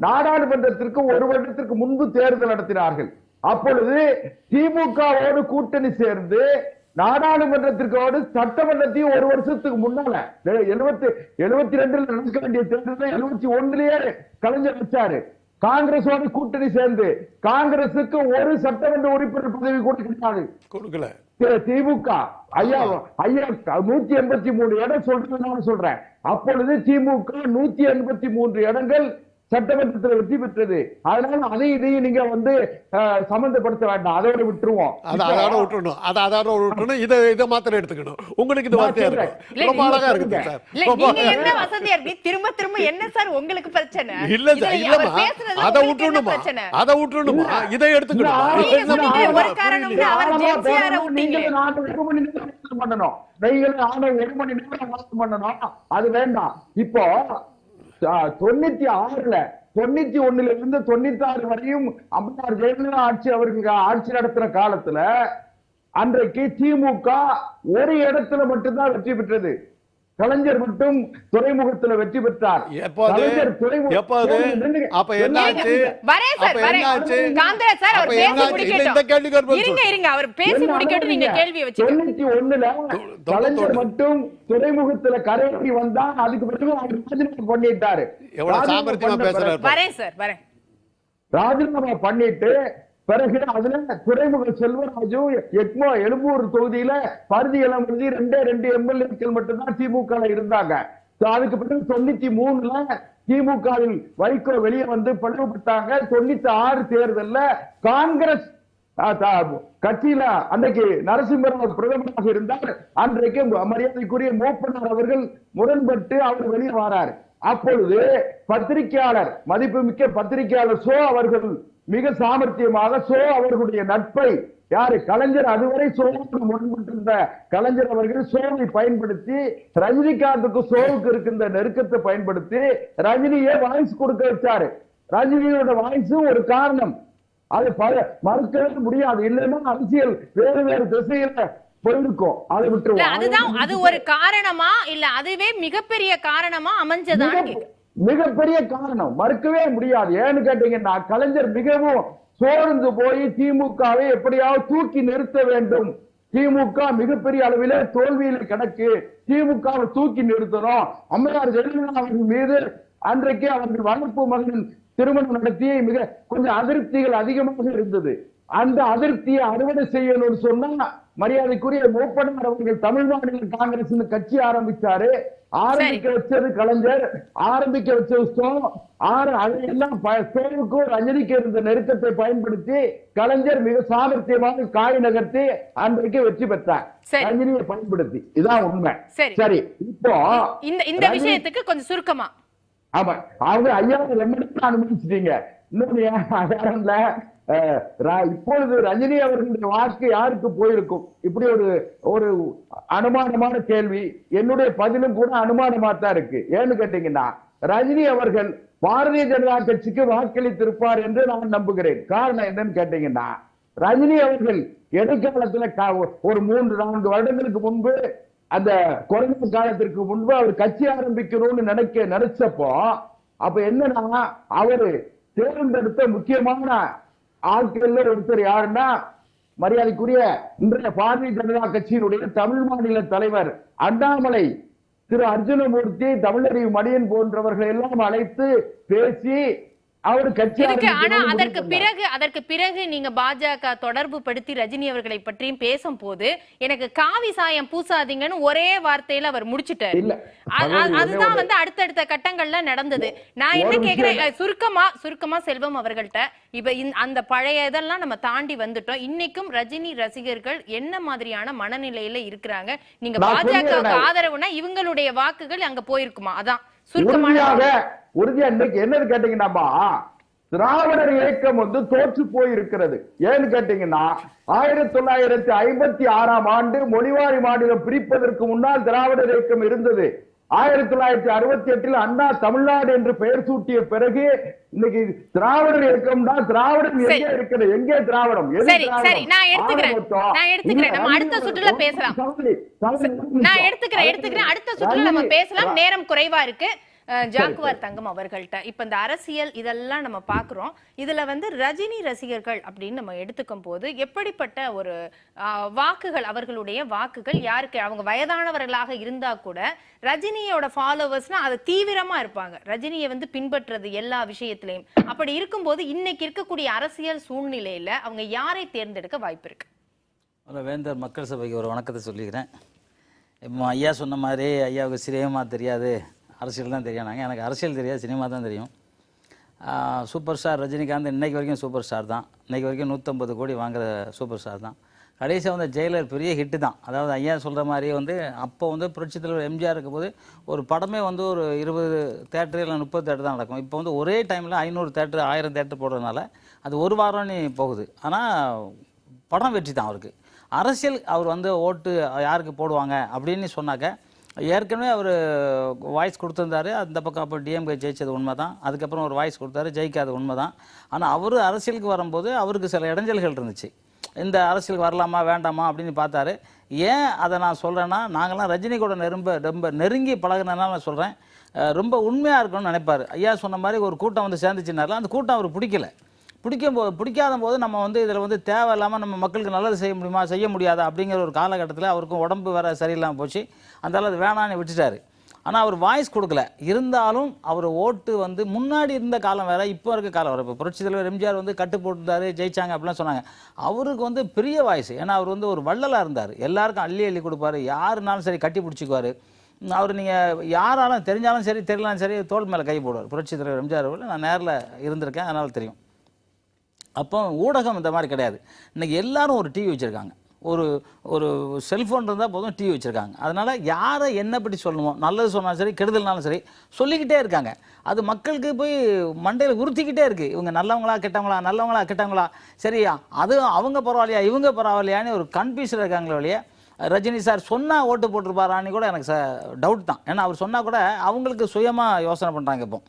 நாடாளுமன்றத்திற்கு 1 வருடத்திற்கு முன்பு தேர்தல் நடத்தினார்கள். அப்பொழுது திமுகவோடு கூட்டணி சேர்ந்து நாடாளுமன்றத்திற்கோடு சட்டமன்றத்தையும் 1 வருஷத்துக்கு முன்னால 72 நடக்க வேண்டிய தேர்தல் 71 கலைஞர் வச்சாரு. காங்கிரஸோடு கூட்டணி சேர்ந்து காங்கிரசுக்கு 1 சட்டமன்ற உறுப்பினர் பதவி கூட கிடையாது, கொடுக்கல. திமுக ஐயா 183 இடம் சொல்றேன். அப்பொழுது திமுக 183 இடங்கள் சட்டமன்றத்தில் வெற்றி பெற்றது. அதனால அதையும் நீங்க வந்து சம்பந்தப்படுத்த வேண்டாம், அதோட விட்டுருவோம். இதை மாத்திரம் எடுத்துக்கணும். உங்களுக்கு இது வார்த்தையா இருக்கு, ரொம்ப அழகா இருக்கு சார். என்ன வசதியா இருக்கு, திரும்ப திரும்ப என்ன சார் உங்களுக்கு பிரச்சனை? இல்ல சார், இல்லமா அதை விட்டுணுமா, அதை விட்டுணுமா, இதை எடுத்துக்கணும். பண்ணணும், 1 மணி நேரம் பண்ணணும், அது வேண்டாம். இப்போ 96 91 இருந்து 96 வரையும் அம்மையார் ஜெயலலிதா ஆட்சி அவர்கள் ஆட்சி நடத்துற காலத்துல அன்றைக்கு திமுக 1 இடத்துல மட்டும்தான் வெற்றி பெற்றது. கலைஞர் மட்டும் துறைமுகத்தில் வெற்றி பெற்றார். கலைஞர் மட்டும் துறைமுகத்துல கரையேறி வந்தால் அதுக்கு பிறகு ராஜினாமா பண்ணிட்டாரு. ராஜினாமா பண்ணிட்டு பிறகு அதுல துறைமுக செல்வராஜு எழும்பூர் தொகுதியில பருதி இளம்பருதி 2 எம்எல்ஏக்கள் மட்டும்தான் திமுக இருந்தாங்க. அதுக்கு பிறகு 93 திமுகவில் வைகோ வெளியே வந்து பிளவுபட்டாங்க. 96 தேர்தல்ல காங்கிரஸ் கட்சியில அன்றைக்கு நரசிம்மராவ் பிரதமராக இருந்தார். அன்றைக்கு மரியாதைக்குரிய மூப்பனார் அவர்கள் முரண்பட்டு அவர் வெளியே வரார். அப்பொழுது பத்திரிகையாளர், மதிப்புமிக்க பத்திரிகையாளர் சோ அவர்கள் மிக சாமர்த்தியமாக சோ அவர்களுடைய நட்பை, யாரு கலைஞர் அதுவரை சோவுக்கு முன்பட்டிருந்த கலைஞர் அவர்கள் சோவை பயன்படுத்தி ரஜினிகாந்துக்கு சோவுக்கு இருக்கின்ற நெருக்கத்தை பயன்படுத்தி ரஜினியை வாய்ஸ் கொடுக்க வச்சாரு. ரஜினியோட வாய்ஸ் ஒரு காரணம், அது மறுக்கவே முடியாது. இல்லைன்னா அரசியல் வேறு திசையில போயிருக்கும். அதை விட்டுருவோம். அது ஒரு காரணமா இல்ல அதுவே மிகப்பெரிய காரணமா அமைஞ்சதா? மிகப்பெரிய காரணம், மறுக்கவே முடியாது. ஏன்னு கேட்டீங்கன்னா கலைஞர் மிகவும் சோர்ந்து போய் திமுகவை எப்படியாவது தூக்கி நிறுத்த வேண்டும், திமுக மிகப்பெரிய அளவிலே தோல்வியில கிடக்கு, திமுகவை தூக்கி நிறுத்தணும். அம்மையார் ஜெயலலிதா அவர்கள் மீது அன்றைக்கு அவர்கள் வளர்ப்பு மகனின் திருமணம் நடத்தி மிக கொஞ்சம் அதிருப்திகள் அதிகமாக இருந்தது. அந்த அதிருப்தியை அறுவடை செய்யணும்னு சொன்னா மரியாதைக்குரிய மூப்பனார் அவர்கள் தமிழ்நாடு காங்கிரஸ் கட்சி ஆரம்பிச்சாரு. ஆரம்பிக்க வச்சது கலைஞர், ஆரம்பிக்க வச்ச அதையெல்லாம் சோவுக்கும் ரஜினிக்கு இருந்த நெருக்கத்தை பயன்படுத்தி கலைஞர் மிக சாமர்த்தியமாக காய் நகர்த்தி அன்றைக்கு வெற்றி பெற்றார், ரஜினியை பயன்படுத்தி. இதான் உண்மை. சரி, இப்போ இந்த விஷயத்துக்கு கொஞ்சம் சுருக்கமா. ஆமா, அவங்க 5000 அனுமதிச்சிட்டீங்க. இன்னொன்னு இப்பொழுது ரஜினி அவர்களுடைய வாக்கு யாருக்கு போயிருக்கும்? இப்படி ஒரு ஒரு அனுமானமான கேள்வி. என்னுடைய பதிலும் கூட அனுமானமா தான் இருக்கு. ஏன்னு கேட்டீங்கன்னா, ரஜினி அவர்கள் பாரதிய ஜனதா கட்சிக்கு வாக்களித்திருப்பார் என்று நான் நம்புகிறேன். காரணம் என்னன்னு கேட்டீங்கன்னா, ரஜினி அவர்கள் இடைக்காலத்துல ஒரு 3-4 வருடங்களுக்கு முன்பு, அந்த கொரோனா காலத்திற்கு முன்பு அவர் கட்சி ஆரம்பிக்கணும்னு நினைச்சப்போ, அப்ப என்னன்னா, அவரு தேர்ந்தெடுத்த முக்கியமான ஆட்கள் ஒருத்தர் யாருன்னா, மரியாதைக்குரிய இன்றைய பாரதிய ஜனதா கட்சியினுடைய தமிழ் மாநில தலைவர் அண்ணாமலை, திரு அர்ஜுனமூர்த்தி, தமிழறிவு மணியன் போன்றவர்கள் எல்லாம் அழைத்து பேசி அவர் கட்சி. ஆனா அதற்கு பிறகு நீங்க பாஜக தொடர்பு படுத்தி ரஜினி அவர்களை பற்றியும் பேசும்போது, எனக்கு காவி சாயம் பூசாதீங்கன்னு ஒரே வார்த்தையில அவர் முடிச்சிட்டாரு. அதுதான் வந்து அடுத்தடுத்த கட்டங்கள்ல நடந்தது. நான் என்ன கேக்குறேன், சுருக்கமா செல்வம் அவர்கள்ட்ட, இப்ப அந்த பழைய இதெல்லாம் நம்ம தாண்டி வந்துட்டோம். இன்னைக்கும் ரஜினி ரசிகர்கள் என்ன மாதிரியான மனநிலையில இருக்கிறாங்க? நீங்க பாஜகவுக்கு ஆதரவுனா இவங்களுடைய வாக்குகள் அங்க போயிருக்குமா? அதான் உறுதியா இன்னைக்கு என்னது கேட்டீங்கன்னா, திராவிடர் இயக்கம் வந்து தோற்று போயிருக்கிறது. ஏன்னு கேட்டீங்கன்னா, 1956ஆம் ஆண்டு மொழிவாரி மாநிலம் பிரிப்பதற்கு முன்னால் திராவிடர் இயக்கம் இருந்தது. 1968 அண்ணா தமிழ்நாடு என்று பெயர் சூட்டிய பிறகு இன்னைக்கு திராவிடர் இயக்கம் தான். திராவிடம் எங்கே இருக்கிறது? எங்கே திராவிடம்? நான் எடுத்துக்கிறேன். நம்ம அடுத்த சுற்றுல பேசலாம். நான் எடுத்துக்கிறேன். அடுத்த சுற்றுல நம்ம பேசலாம். நேரம் குறைவா இருக்கு. ஜாக்குவார் தங்கம் அவர்கள்ட்ட இப்ப இந்த அரசியல் இதெல்லாம் நம்ம பாக்குறோம். இதுல வந்து ரஜினி ரசிகர்கள் அப்படின்னு நம்ம எடுத்துக்கும் போது எப்படிப்பட்ட ஒரு வாக்குகள், அவர்களுடைய வாக்குகள் யாருக்கு? அவங்க வயதானவர்களாக இருந்தா கூட ரஜினியோட ஃபாலோவர்ஸ்னா அது தீவிரமா இருப்பாங்க, ரஜினியை வந்து பின்பற்றுறது எல்லா விஷயத்திலையும். அப்படி இருக்கும்போது இன்னைக்கு இருக்கக்கூடிய அரசியல் சூழ்நிலையில அவங்க யாரை தேர்ந்தெடுக்க வாய்ப்பு இருக்கு? வேந்தர் மக்கள் சபைக்கு ஒரு வணக்கத்தை சொல்லிக்கிறேன். ஐயா சொன்ன மாதிரி ஐயாவுக்கு சினிமா தெரியாது, அரசியல் தான் தெரியும். நாங்கள் எனக்கு அரசியல் தெரியாது, சினிமா தான் தெரியும். சூப்பர் ஸ்டார் ரஜினிகாந்த் இன்னைக்கு வரைக்கும் சூப்பர் ஸ்டார் தான். இன்னைக்கு வரைக்கும் 150 கோடி வாங்குற சூப்பர் ஸ்டார் தான். கடைசியாக வந்து ஜெயிலர் பெரிய ஹிட்டு தான். அதாவது ஐயா சொல்கிற மாதிரி வந்து அப்போ வந்து புரட்சித் தலைவர் எம்ஜிஆர் இருக்கும்போது ஒரு படமே வந்து ஒரு 20 தேட்டரு இல்லை 30 தேட்டர் தான் நடக்கும். இப்போ வந்து ஒரே டைமில் 500 தேட்டரு 1000 தேட்டர் போடுறதுனால அது ஒரு வாரம்னு போகுது. ஆனால் படம் வெற்றி தான் அவருக்கு. அரசியல் அவர் வந்து ஓட்டு யாருக்கு போடுவாங்க அப்படின்னு சொன்னாக்க, ஏற்கனவே அவர் வாய்ஸ் கொடுத்துருந்தாரு. அந்த பக்கம் அப்போ டிஎம்கே ஜெயிச்சது உண்மை தான். அதுக்கப்புறம் ஒரு வாய்ஸ் கொடுத்தாரு, ஜெயிக்காத உண்மை தான். ஆனால் அவர் அரசியலுக்கு வரும்போது அவருக்கு சில இடைஞ்சல்கள் இருந்துச்சு. இந்த அரசியலுக்கு வரலாமா வேண்டாமா அப்படின்னு பார்த்தாரு. ஏன் அதை நான் சொல்கிறேன்னா, நாங்கள்லாம் ரஜினி கூட ரொம்ப நெருங்கி பழகினால நான் சொல்கிறேன். ரொம்ப உண்மையாக இருக்கணும்னு நினைப்பார். ஐயா சொன்ன மாதிரி ஒரு கூட்டம் வந்து சேர்ந்துச்சுனால அந்த கூட்டம் அவர் பிடிக்காத போது நம்ம வந்து இதில் வந்து தேவையில்லாமல் நம்ம மக்களுக்கு நல்லது செய்ய முடியாதா அப்படிங்கிற ஒரு காலகட்டத்தில் அவருக்கும் உடம்பு வேற சரியில்லாமல் போச்சு. அதனால அது வேணான்னு விட்டுட்டாரு. ஆனால் அவர் வாய்ஸ் கொடுக்கல. இருந்தாலும் அவர் ஓட்டு வந்து முன்னாடி இருந்த காலம் வேற, இப்போ இருக்க காலம் வேற. இப்போ புரட்சி தலைவர் எம்ஜிஆர் வந்து கட்டு போட்டுட்டாரு, ஜெயிச்சாங்க அப்படிலாம் சொன்னாங்க. அவருக்கு வந்து பெரிய வாய்ஸ். ஏன்னா அவர் வந்து ஒரு வள்ளலாக இருந்தார். எல்லாருக்கும் அள்ளி கொடுப்பாரு, யாருனாலும் சரி கட்டி பிடிச்சிக்குவார். அவர் நீங்கள் யாராலும் தெரிஞ்சாலும் சரி தெரியலாலும் சரி தோள் மேலே கை போடுவார். புரட்சி தலைவர் எம்ஜிஆர் அவர்கள் நான் நேரில் இருந்திருக்கேன், அதனால் தெரியும். அப்போ ஊடகம் இந்த மாதிரி கிடையாது. இன்றைக்கி எல்லாரும் ஒரு டிவி வச்சுருக்காங்க, ஒரு செல்ஃபோன் இருந்தால் போதும் டிவி வச்சுருக்காங்க. அதனால் யாரை என்ன பற்றி சொல்லணுமோ, நல்லது சொன்னாலும் சரி கெடுதல்னாலும் சரி சொல்லிக்கிட்டே இருக்காங்க. அது மக்களுக்கு போய் மண்டையில் உறுத்திக்கிட்டே இருக்குது. இவங்க நல்லவங்களா கெட்டவங்களா சரியா, அது அவங்க பரவாயில்லையா இவங்க பரவாயில்லையான்னு ஒரு கன்ஃபியூஷன் இருக்காங்களே வழியே. ரஜினி சார் சொன்னால் ஓட்டு போட்டிருப்பாரான்னு கூட எனக்கு டவுட் தான். ஏன்னா அவர் சொன்னால் கூட அவங்களுக்கு சுயமாக யோசனை பண்ணுறாங்க. இப்போ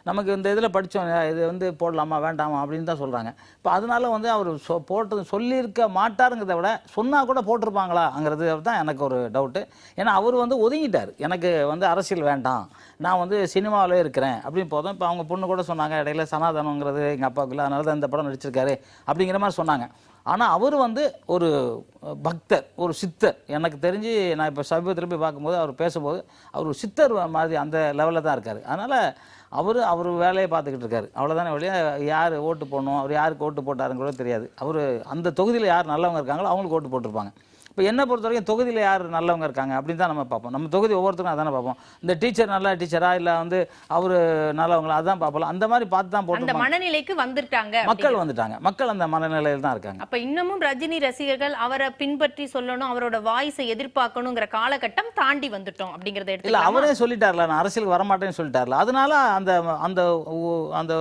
நமக்கு இந்த இதில் படித்தோம், இது வந்து போடலாமா வேண்டாமா அப்படின்னு தான் சொல்கிறாங்க. இப்போ அதனால வந்து அவர் போட்டது சொல்லியிருக்க மாட்டாருங்கிறத விட சொன்னால் கூட போட்டிருப்பாங்களாங்கிறது தான் எனக்கு ஒரு டவுட்டு. ஏன்னா அவர் வந்து ஒதுங்கிட்டார். எனக்கு வந்து அரசியல் வேண்டாம், நான் வந்து சினிமாவிலே இருக்கிறேன் அப்படின்னு போதும். இப்போ அவங்க பொண்ணு கூட சொன்னாங்க இடையில சனாதனங்கிறது எங்கள் அப்பாவுக்குள்ள, அதனால தான் இந்த படம் நடிச்சிருக்காரு அப்படிங்கிற மாதிரி சொன்னாங்க. ஆனால் அவர் வந்து ஒரு பக்தர், ஒரு சித்தர். எனக்கு தெரிஞ்சு நான் இப்போ சமீபத்தில் போய் பார்க்கும்போது அவர் பேசும்போது அவர் ஒரு சித்தர் மாதிரி அந்த லெவலில் தான் இருக்கார். அதனால் அவர் வேலையை பார்த்துக்கிட்டு இருக்காரு, அவ்வளோதானே வழியா. யார் ஓட்டு போடணும், அவர் யாருக்கு ஓட்டு போட்டாருங்கிறத தெரியாது. அவர் அந்த தொகுதியில் யார் நல்லவங்க இருக்காங்களோ அவங்களுக்கு ஓட்டு போட்டிருப்பாங்க. இப்போ என்ன பொறுத்த வரைக்கும் தொகுதியில் யார் நல்லவங்க இருக்காங்க அப்படின்னு தான் நம்ம பார்ப்போம். நம்ம தொகுதி ஒவ்வொருத்தருக்கும் அதானே பார்ப்போம். இந்த டீச்சர் நல்ல டீச்சரா இல்லை வந்து அவர் நல்லவங்களா அதான் பார்ப்போம். அந்த மாதிரி பார்த்து தான் அந்த போட்டு மனநிலைக்கு வந்துட்டாங்க, மக்கள் வந்துட்டாங்க. மக்கள் அந்த மனநிலையில் தான் இருக்காங்க. அப்ப இன்னமும் ரஜினி ரசிகர்கள் அவரை பின்பற்றி சொல்லணும், அவரோட வாய்ஸை எதிர்பார்க்கணுங்கிற காலகட்டம் தாண்டி வந்துட்டோம் அப்படிங்கறத இல்ல எடுத்துக்கலாம். அவரே சொல்லிட்டார்ல, நான் அரசியலுக்கு வரமாட்டேன்னு சொல்லிட்டார்ல. அதனால அந்த அந்த அந்த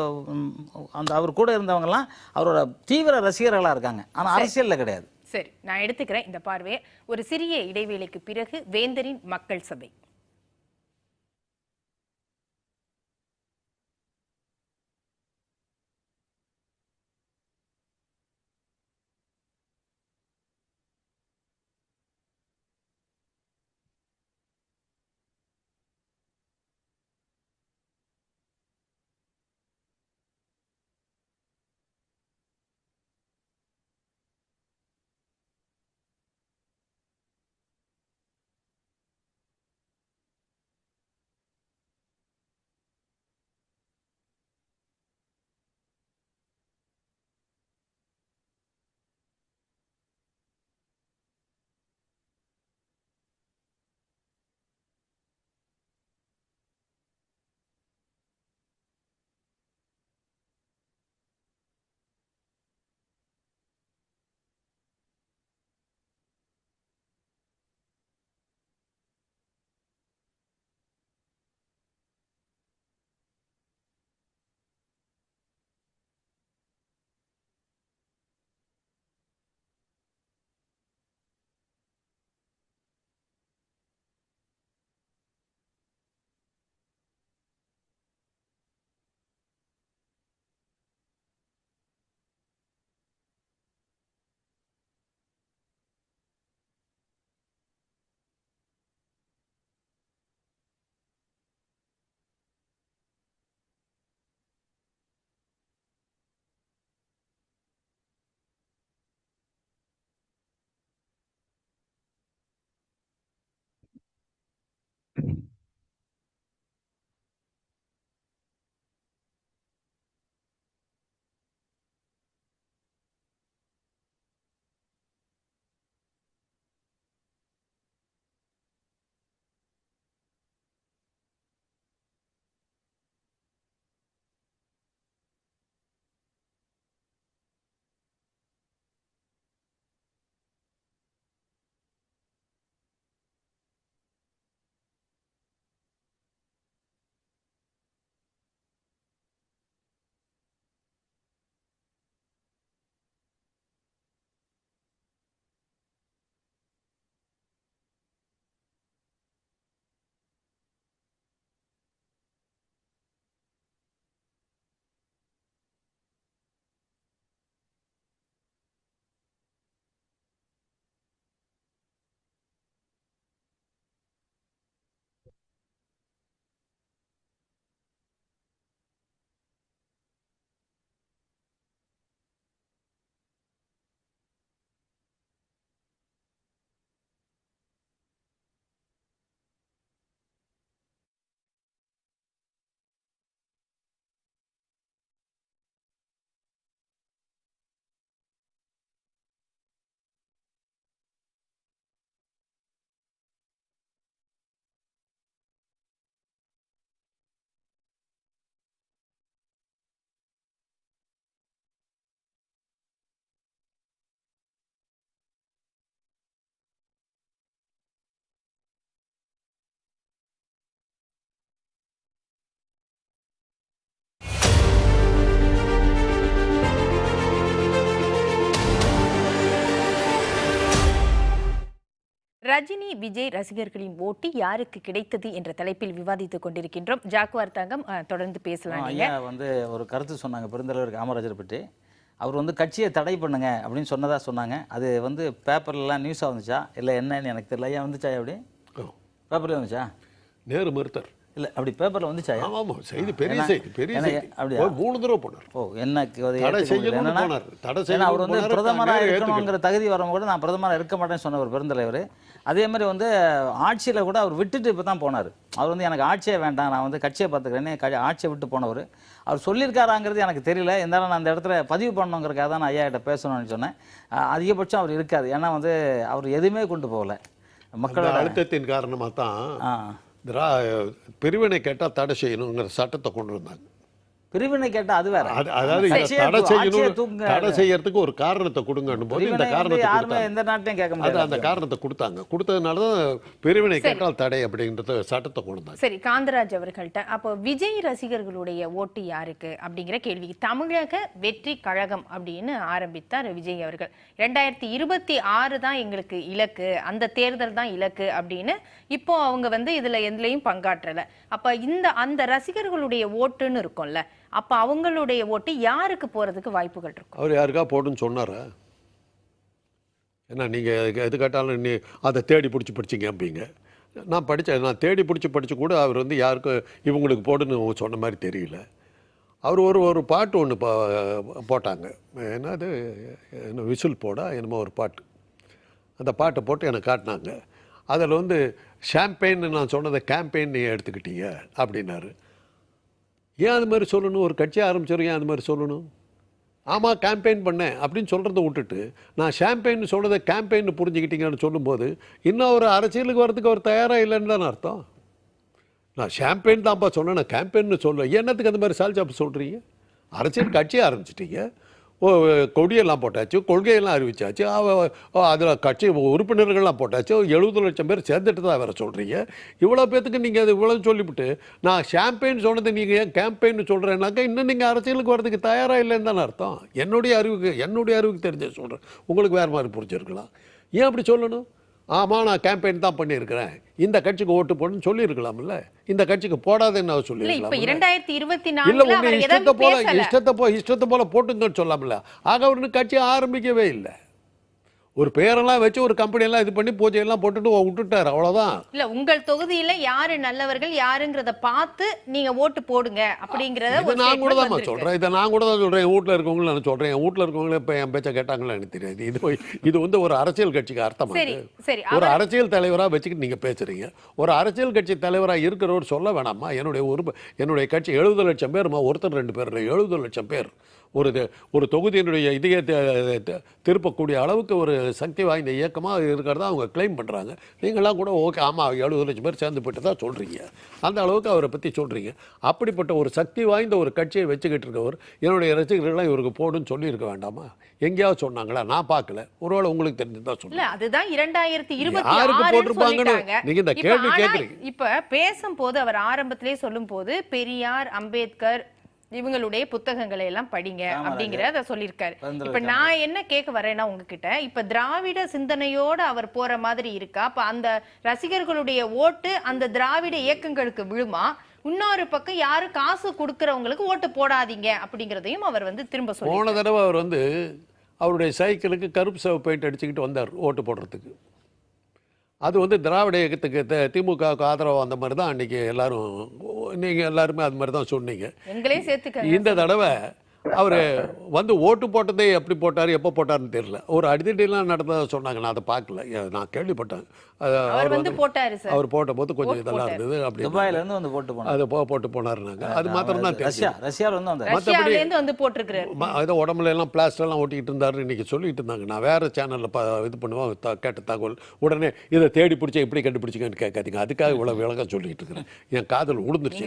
அந்த அவர் கூட இருந்தவங்கலாம் அவரோட தீவிர ரசிகர்களா இருக்காங்க. ஆனா அரசியல்ல கிடையாது. சரி, நான் எடுத்துக்கிறேன் இந்த பார்வையை. ஒரு சிறிய இடைவேளைக்கு பிறகு வேந்தரின் மக்கள் சபை. ரஜினி விஜய் ரசிகர்களின் ஓட்டு யாருக்கு கிடைத்தது என்ற தலைப்பில் விவாதித்துக் கொண்டிருக்கின்றோம். ஜாக்குவார் தங்கம், தொடர்ந்து பேசலாம். ஐயா வந்து ஒரு கருத்து சொன்னாங்க பெருந்தலைவர் காமராஜர் பற்றி. அவர் வந்து கட்சியை தடை பண்ணுங்க அப்படின்னு சொன்னதா சொன்னாங்க. அது வந்து பேப்பர்லாம் நியூஸாக வந்துச்சா இல்லை என்னன்னு எனக்கு தெரியல. ஐயா வந்துச்சா? அப்படி பேப்பர்ல வந்துச்சா? நேரு மறுத்தார். இல்லை அப்படி பேப்பர்ல வந்துச்சா? ஆமா, செய்தி பெரிய செய்தி, பெரிய செய்தி. அப்படியா? 3 தடவை போனார். ஓ, எனக்கு அவர் வந்து போனார். பிரதமராக இருக்கணுங்கிற தகுதி வரவங்க கூட நான் பிரதமராக இருக்க மாட்டேன்னு சொன்னவர் பெருந்தலைவர். அதே மாதிரி வந்து ஆட்சியில் கூட அவர் விட்டுட்டு இப்போ தான் போனார். அவர் வந்து எனக்கு ஆட்சியே வேண்டாம், நான் வந்து கட்சியை பார்த்துக்கிறேன்னு ஆட்சியை விட்டு போனவர். அவர் சொல்லியிருக்காராங்கிறது எனக்கு தெரியல. இருந்தாலும் நான் அந்த இடத்துல பதிவு பண்ணணுங்கிறக்காக தான் நான் ஐயா கிட்ட பேசணும்னு சொன்னேன். அதிகபட்சம் அவர் இருக்காது. ஏன்னா வந்து அவர் எதுவுமே கொண்டு போகல. மக்களோட அழுத்தத்தின் காரணமாக தான் பிரிவினை கேட்டால் தடை செய்யணுங்கிற சட்டத்தை கொண்டு வந்தாங்க. பிரிவினை கேட்டா அது வேற. அதாவது தடை செய்யறதுக்கு ஒரு காரணத்தை கொடுங்கன்னு போது இந்த காரணத்தை யாருமே எந்த நாட்டையும் கேட்க முடியாது. அந்த காரணத்தை கொடுத்தாங்க. கொடுத்ததுனால தான் பிரிவினை கேட்டால் தடை அப்படின்றத சட்டத்தை கொண்டு வந்தாங்க. சரி, காந்தராஜ் அவர்கள்ட்ட அப்போ விஜய் ரசிகர்களுடைய ஓட்டு யாருக்கு அப்படிங்கிற கேள்வி. தமிழக வெற்றி கழகம் அப்படின்னு ஆரம்பித்தார் விஜய் அவர்கள். 2026 தான் எங்களுக்கு இலக்கு, அந்த தேர்தல் தான் இலக்கு அப்படின்னு. இப்போ அவங்க வந்து இதுல எதுலையும் பங்காற்றல. அப்ப அந்த ரசிகர்களுடைய ஓட்டுன்னு இருக்கும்ல, அப்ப அவங்களுடைய ஓட்டு யாருக்கு போறதுக்கு வாய்ப்புகள் இருக்கும்? அவர் யாருக்கா போடுன்னு சொன்னாரா? ஏன்னா நீங்க எது கேட்டாலும் நீ அதை தேடி பிடிச்சி படிச்சிங்க அப்படிங்க. நான் தேடி பிடிச்சி படிச்சு கூட அவர் வந்து யாருக்கு இவங்களுக்கு போடுன்னு சொன்ன மாதிரி தெரியல. அவர் ஒரு பாட்டு ஒன்று போட்டாங்க. என்னது விசில் போட என்னமோ ஒரு பாட்டு. அந்த பாட்டை போட்டு எனக்கு காட்டினாங்க. அதில் வந்து ஷாம்பெயின் நான் சொன்னதை கேம்பெயின் நீ எடுத்துக்கிட்டீங்க அப்படின்னாரு. ஏன் அது மாதிரி சொல்லணும்? ஒரு கட்சி ஆரம்பிச்சிடும், ஏன் அது மாதிரி சொல்லணும்? ஆமாம் கேம்பெயின் பண்ணேன் அப்படின்னு சொல்கிறத விட்டுட்டு நான் ஷாம்பெயின் சொன்னதை கேம்பெயின் புரிஞ்சுக்கிட்டீங்கன்னு சொல்லும்போது இன்னும் ஒரு அரசியலுக்கு வரதுக்கு அவர் தயாராக இல்லைன்னு தானே அர்த்தம். நான் ஷாம்பெயின் தான்ப்பா சொன்னேன், நான் கேம்பெயின்னு சொல்லுவேன். என்னத்துக்கு அந்த மாதிரி சால்ஜாப் சொல்கிறீங்க? அரசியல் கட்சியை ஆரம்பிச்சிட்டீங்க, கொடியெல்லாம் போட்டாச்சு, கொள்கையெல்லாம் அறிவிச்சாச்சு, அதில் கட்சி உறுப்பினர்கள்லாம் போட்டாச்சு, 70 லட்சம் பேர் சேர்ந்துட்டு தான் வேறு சொல்கிறீங்க. இவ்வளோ பேத்துக்கு நீங்கள் அது இவ்வளோ சொல்லிவிட்டு நான் ஷாம்பெயின் சொன்னது நீங்கள் ஏன் கேம்பெயின் சொல்கிறேன்னாக்கா இன்னும் நீங்கள் அரசியலுக்கு வரதுக்கு தயாராக இல்லைன்னு தானே அர்த்தம். என்னுடைய அறிவுக்கு தெரிஞ்ச சொல்கிறேன். உங்களுக்கு வேறு மாதிரி புரிஞ்சிருக்கலாம். ஏன் அப்படி சொல்லணும்? ஆமாம் நான் கேம்பெயின் தான் பண்ணியிருக்கிறேன், இந்த கட்சிக்கு ஓட்டு போடுன்னு சொல்லியிருக்கலாம்ல. இந்த கட்சிக்கு போடாத என்ன சொல்லியிருக்கலாம். இஷ்டத்தை போல போட்டுங்கன்னு சொல்லாமல. ஆக அவரு கட்சி ஆரம்பிக்கவே இல்லை. ஒரு பேரெல்லாம் வச்சு ஒரு கம்பெனியெல்லாம் இது பண்ணி பூஜையெல்லாம் போட்டுட்டு விட்டுட்டாரு, அவ்வளோதான். இல்ல உங்கள் தொகுதியில யாரு நல்லவர்கள் யாருங்கிறத பார்த்து நீங்க ஓட்டு போடுங்க அப்படிங்கறத நான் கூட தான் சொல்றேன். இதை நான் கூட தான் சொல்றேன். என் வீட்டில் இருக்கவங்களும் நான் சொல்றேன். என் வீட்டில் இருக்கவங்களே இப்போ என் பேச்சை கேட்டாங்களா எனக்கு தெரியாது. இது வந்து ஒரு அரசியல் கட்சிக்கு அர்த்தமா? ஒரு அரசியல் தலைவராக வச்சுக்கிட்டு நீங்க பேசுறீங்க. ஒரு அரசியல் கட்சி தலைவராக இருக்கிறவர் சொல்ல வேணாமா? என்னுடைய கட்சி 70 லட்சம் பேர், ஒருத்தர் 2 பேர் 70 லட்சம் பேர். ஒரு தொகுதியினுடைய இதையை திருப்பக்கூடிய அளவுக்கு ஒரு சக்தி வாய்ந்த இயக்கமாக இருக்கிறதா அவங்க கிளைம் பண்ணுறாங்க. நீங்களாம் கூட ஓகே ஆமாம் 70 லட்சம் பேர் சேர்ந்து போயிட்டு தான் சொல்கிறீங்க. அந்த அளவுக்கு அவரை பற்றி சொல்கிறீங்க. அப்படிப்பட்ட ஒரு சக்தி வாய்ந்த ஒரு கட்சியை வச்சுக்கிட்டு இருக்கவர் என்னுடைய ரசிகர்கள்லாம் இவருக்கு போடுன்னு சொல்லியிருக்க வேண்டாமா? எங்கேயாவது சொன்னாங்களா? நான் பார்க்கல. ஒருவேளை உங்களுக்கு தெரிஞ்சுதான் சொல்லுங்க. அதுதான் 2026 யாருக்கு போட்டிருப்பாங்கன்னு நீங்க இந்த கேள்வி கேட்குறீங்க. இப்ப பேசும்போது அவர் ஆரம்பத்திலே சொல்லும் போது பெரியார், அம்பேத்கர் இவங்களுடைய புத்தகங்களை எல்லாம் படிங்க அப்படிங்கறத சொல்லியிருக்காரு. இப்ப நான் என்ன கேட்க வரேன்னா உங்ககிட்ட, இப்ப திராவிட சிந்தனையோட அவர் போற மாதிரி இருக்கா? அப்ப அந்த ரசிகர்களுடைய ஓட்டு அந்த திராவிட இயக்கங்களுக்கு விழுமா? இன்னொரு பக்கம் யாரு காசு கொடுக்கறவங்களுக்கு ஓட்டு போடாதீங்க அப்படிங்கறதையும் அவர் வந்து திரும்ப சொல்லி. போன தடவை அவர் வந்து அவருடைய சைக்கிளுக்கு கருப்பு சிவப்பு பெயிண்ட் அடிச்சுக்கிட்டு வந்தார் ஓட்டு போடுறதுக்கு. அது வந்து திராவிட இயக்கத்துக்கு திமுகவுக்கு ஆதரவு அந்த மாதிரி தான் அன்றைக்கி எல்லாரும், நீங்கள் எல்லாருமே அது மாதிரி தான் சொன்னீங்க. இந்த தடவை அவர் வந்து ஓட்டு போட்டதே எப்படி போட்டார் எப்போ போட்டார்னு தெரியல. ஒரு அடிதடிலாம் நடந்ததாக சொன்னாங்க. நான் அதை பார்க்கல, நான் கேள்விப்பட்டேன். அவர் போட்ட போது கொஞ்சம் இதெல்லாம் இருந்தது. அப்படி அது போட்டு போனாருனாங்க. அது மாத்திரம் தான் தெரியும். உடம்புல எல்லாம் பிளாஸ்டர்லாம் ஓட்டிக்கிட்டு இருந்தாரு இன்னைக்கு சொல்லிட்டு இருந்தாங்க. நான் வேற சேனலில் இது பண்ணுவேன் கேட்ட தகவல். உடனே இதை தேடி பிடிச்சா எப்படி கண்டுபிடிச்சிங்கன்னு கேட்காதீங்க. அதுக்காக இவ்வளோ விளக்கம் சொல்லிட்டு இருக்கிறேன். என் காதல் விழுந்துருச்சு.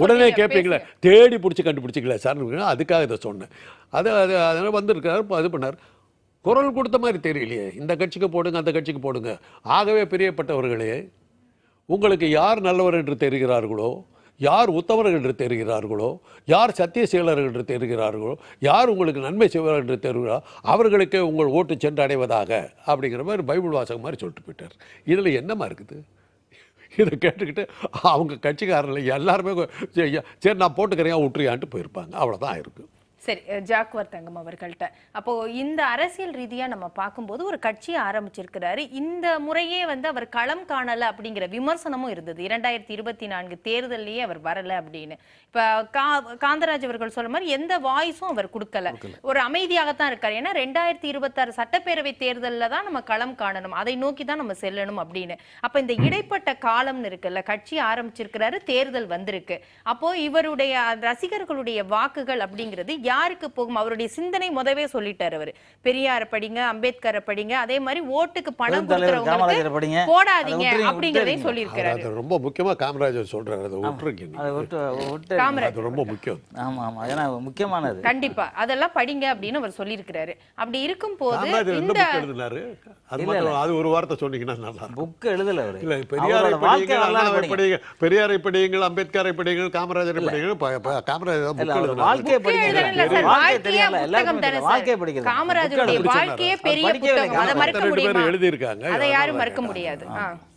உடனே கேட்பீங்களே தேடி பிடிச்சி பிடிச்சிக்கல சார், அதுக்காக இதை சொன்னேன். அதனால வந்திருக்காரு, இது பண்ணார். குரல் கொடுத்த மாதிரி தெரியலையே. இந்த கட்சிக்கு போடுங்க அந்த கட்சிக்கு போடுங்க. ஆகவே பிரியப்பட்டவர்களே, உங்களுக்கு யார் நல்லவர் என்று தெரிகிறார்களோ, யார் உத்தமர்கள் என்று தெரிகிறார்களோ, யார் சத்தியசீலர்கள் என்று தெரிகிறார்களோ, யார் உங்களுக்கு நன்மை செய்வார் என்று தெரிகிறார், அவர்களுக்கே உங்கள் ஓட்டு சென்று அடைவதாக அப்படிங்கிற மாதிரி பைபிள் வாசகம் மாதிரி சொல்லிட்டு போயிட்டார். இதில் என்னமா இருக்குது? இதை கேட்டுக்கிட்டு அவங்க கட்சிக்காரர்கள் எல்லாருமே சரி நான் போட்டுக்கிறேன் விட்டுறியான்ட்டு போயிருப்பாங்க. அவ்வளோதான் இருக்குது. சரி, ஜாக்குவர் தங்கம் அவர்கள்ட்ட அப்போ இந்த அரசியல் ரீதியா நம்ம பார்க்கும்போது ஒரு கட்சியை ஆரம்பிச்சிருக்கிறாரு. இந்த முறையே அவர் களம் காணல அப்படிங்கிற விமர்சனமும் இருந்தது. 2024 தேர்தலையே அவர் வரல அப்படின்னு. இப்ப காந்தராஜ் அவர்கள் சொல்ற மாதிரி எந்த வாய்ஸும் அவர் கொடுக்கல, ஒரு அமைதியாகத்தான் இருக்காரு. ஏன்னா 2026 சட்டப்பேரவை தேர்தலில் தான் நம்ம களம் காணணும், அதை நோக்கி தான் நம்ம செல்லணும் அப்படின்னு. அப்ப இந்த இடைப்பட்ட காலம்னு இருக்குல்ல, கட்சி ஆரம்பிச்சிருக்கிறாரு, தேர்தல் வந்திருக்கு. அப்போ இவருடைய ரசிகர்களுடைய வாக்குகள் அப்படிங்கிறது யாருக்கு போகும்? அவருடைய சிந்தனை முதவே சொல்லிட்டாரு அவரு. பெரியார படிங்க, அம்பேத்கரை படிங்க, அதே மாதிரி ஓட்டுக்கு பணம் கொடுக்கறவங்களுக்கு போடாதீங்க அப்படிங்கறதையும் சொல்லியிருக்கிறாரு. ரொம்ப முக்கியமா காமராஜர் சொல்றாரு, அதை விட்டுருக்கீங்க. காமராஜர் ரொம்ப முக்கியம். ஆமா ஆமா, ஏன்னா முக்கியமானது. கண்டிப்பா அதெல்லாம் படிங்க அப்படின்னு அவர் சொல்லியிருக்கிறாரு. அப்படி இருக்கும் போது இந்த அது ஒரு வார்த்தை சொன்னீங்கன்னா நல்லா. புக் எழுதல அவரு. இல்ல, பெரியாரை படிங்க, பெரியாரை படியுங்கள், அம்பேத்கரை படியுங்கள், காமராஜரை படியுங்கள். காமராஜர் புக் எழுதுனாரு. வாழ்க்கையை படிக்கிறது, காமராஜருடைய வாழ்க்கையே பெரிய புத்தகம், அதை மறக்க முடியுமா? எழுதியிருக்காங்க, அதை யாரும் மறக்க முடியாது.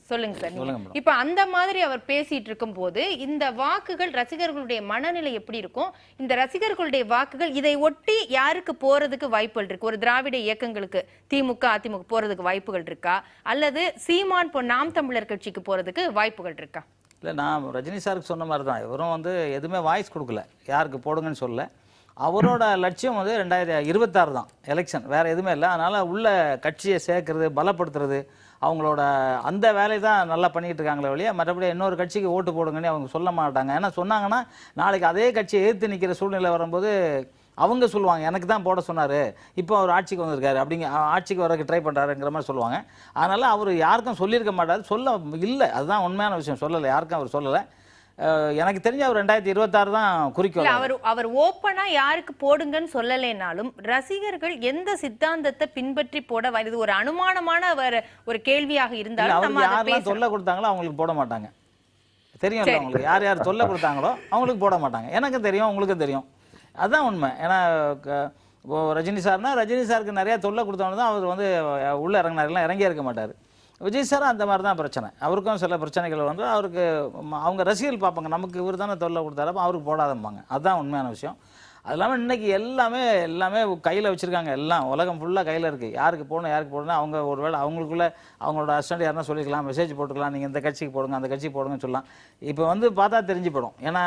சொல்லுங்க சார். இப்ப அந்த மாதிரி அவர் பேசிட்டு இருக்கும் போது இந்த வாக்குகள் ரசிகர்களுடைய மனநிலை எப்படி இருக்கும்? இந்த ரசிகர்களுடைய வாக்குகள் இதை ஒட்டி யாருக்கு போறதுக்கு வாய்ப்புகள் இருக்கு? ஒரு திராவிட இயக்கங்களுக்கு, திமுக அதிமுக போறதுக்கு வாய்ப்புகள் இருக்கா, அல்லது சீமான் நாம் தமிழர் கட்சிக்கு போறதுக்கு வாய்ப்புகள் இருக்கா? இல்லை, நான் ரஜினி சாருக்கு சொன்ன மாதிரி தான், இவரும் எதுவுமே வாய்ஸ் கொடுக்கல, யாருக்கு போடுங்கன்னு சொல்லல. அவரோட லட்சியம் 2026 தான் எலெக்ஷன், வேற எதுவுமே இல்லை. அதனால உள்ள கட்சியை சேர்க்கறது, பலப்படுத்துறது, அவங்களோட அந்த வேலையை தான் நல்லா பண்ணிட்டு இருக்காங்களே வழியா, மற்றபடி இன்னொரு கட்சிக்கு ஓட்டு போடுங்கன்னு அவங்க சொல்ல மாட்டாங்க. ஏன்னா சொன்னாங்கன்னா நாளைக்கு அதே கட்சியை எதிர்த்து நிற்கிற சூழ்நிலை வரும்போது அவங்க சொல்லுவாங்க, எனக்கு தான் போட சொன்னார், இப்போ அவர் ஆட்சிக்கு வந்திருக்காரு, ஆட்சிக்கு வரக்கு ட்ரை பண்ணுறாருங்கிற மாதிரி சொல்லுவாங்க. அதனால் அவர் யாருக்கும் சொல்லியிருக்க மாட்டார், சொல்ல இல்லை, அதுதான் உண்மையான விஷயம், சொல்லலை, யாருக்கும் அவர் சொல்லலை. எனக்கு தெரிஞ்ச அவர் 2026 தான் குறிக்கோள். அவர் ஓப்பனா யாருக்கு போடுங்கன்னு சொல்லலைனாலும் ரசிகர்கள் எந்த சித்தாந்தத்தை பின்பற்றி போட இது ஒரு அனுமானமான ஒரு கேள்வியாக இருந்தாலும் யாரெல்லாம் தொல்லை கொடுத்தாங்களோ அவங்களுக்கு போட மாட்டாங்க. தெரியும் அவங்களுக்கு, யார் யார் தொல்லை கொடுத்தாங்களோ அவங்களுக்கு போட மாட்டாங்க. எனக்கும் தெரியும், உங்களுக்கும் தெரியும், அதுதான் உண்மை. ஏன்னா ரஜினி சாருக்கு நிறைய தொல்லை கொடுத்தவங்க தான் அவர் உள்ள இறங்கினார்லாம், இறங்கியே இருக்க மாட்டார். விஜய் சார் அந்த மாதிரி தான் பிரச்சனை, அவருக்கும் சில பிரச்சனைகள் அவருக்கு அவங்க ரசிகர்கள் பார்ப்பாங்க, நமக்கு இவர் தானே தொல்லை கொடுத்தாரு, அப்போ அவருக்கு போடாதம்பாங்க. அதுதான் உண்மையான விஷயம். அது இல்லாமல் இன்றைக்கி எல்லாமே கையில் வச்சுருக்காங்க, எல்லாம் உலகம் ஃபுல்லாக கையில் இருக்குது. யாருக்கு போடணும் அவங்க ஒருவேளை அவங்களுக்குள்ள அவங்களோட அசிஸ்டன்ட் யாருன்னா சொல்லிக்கலாம், மெசேஜ் போட்டுக்கலாம், நீங்கள் இந்த கட்சிக்கு போடுங்க, அந்த கட்சிக்கு போடுங்கன்னு சொல்லலாம். இப்போ பார்த்தா தெரிஞ்சு போடும். ஏன்னா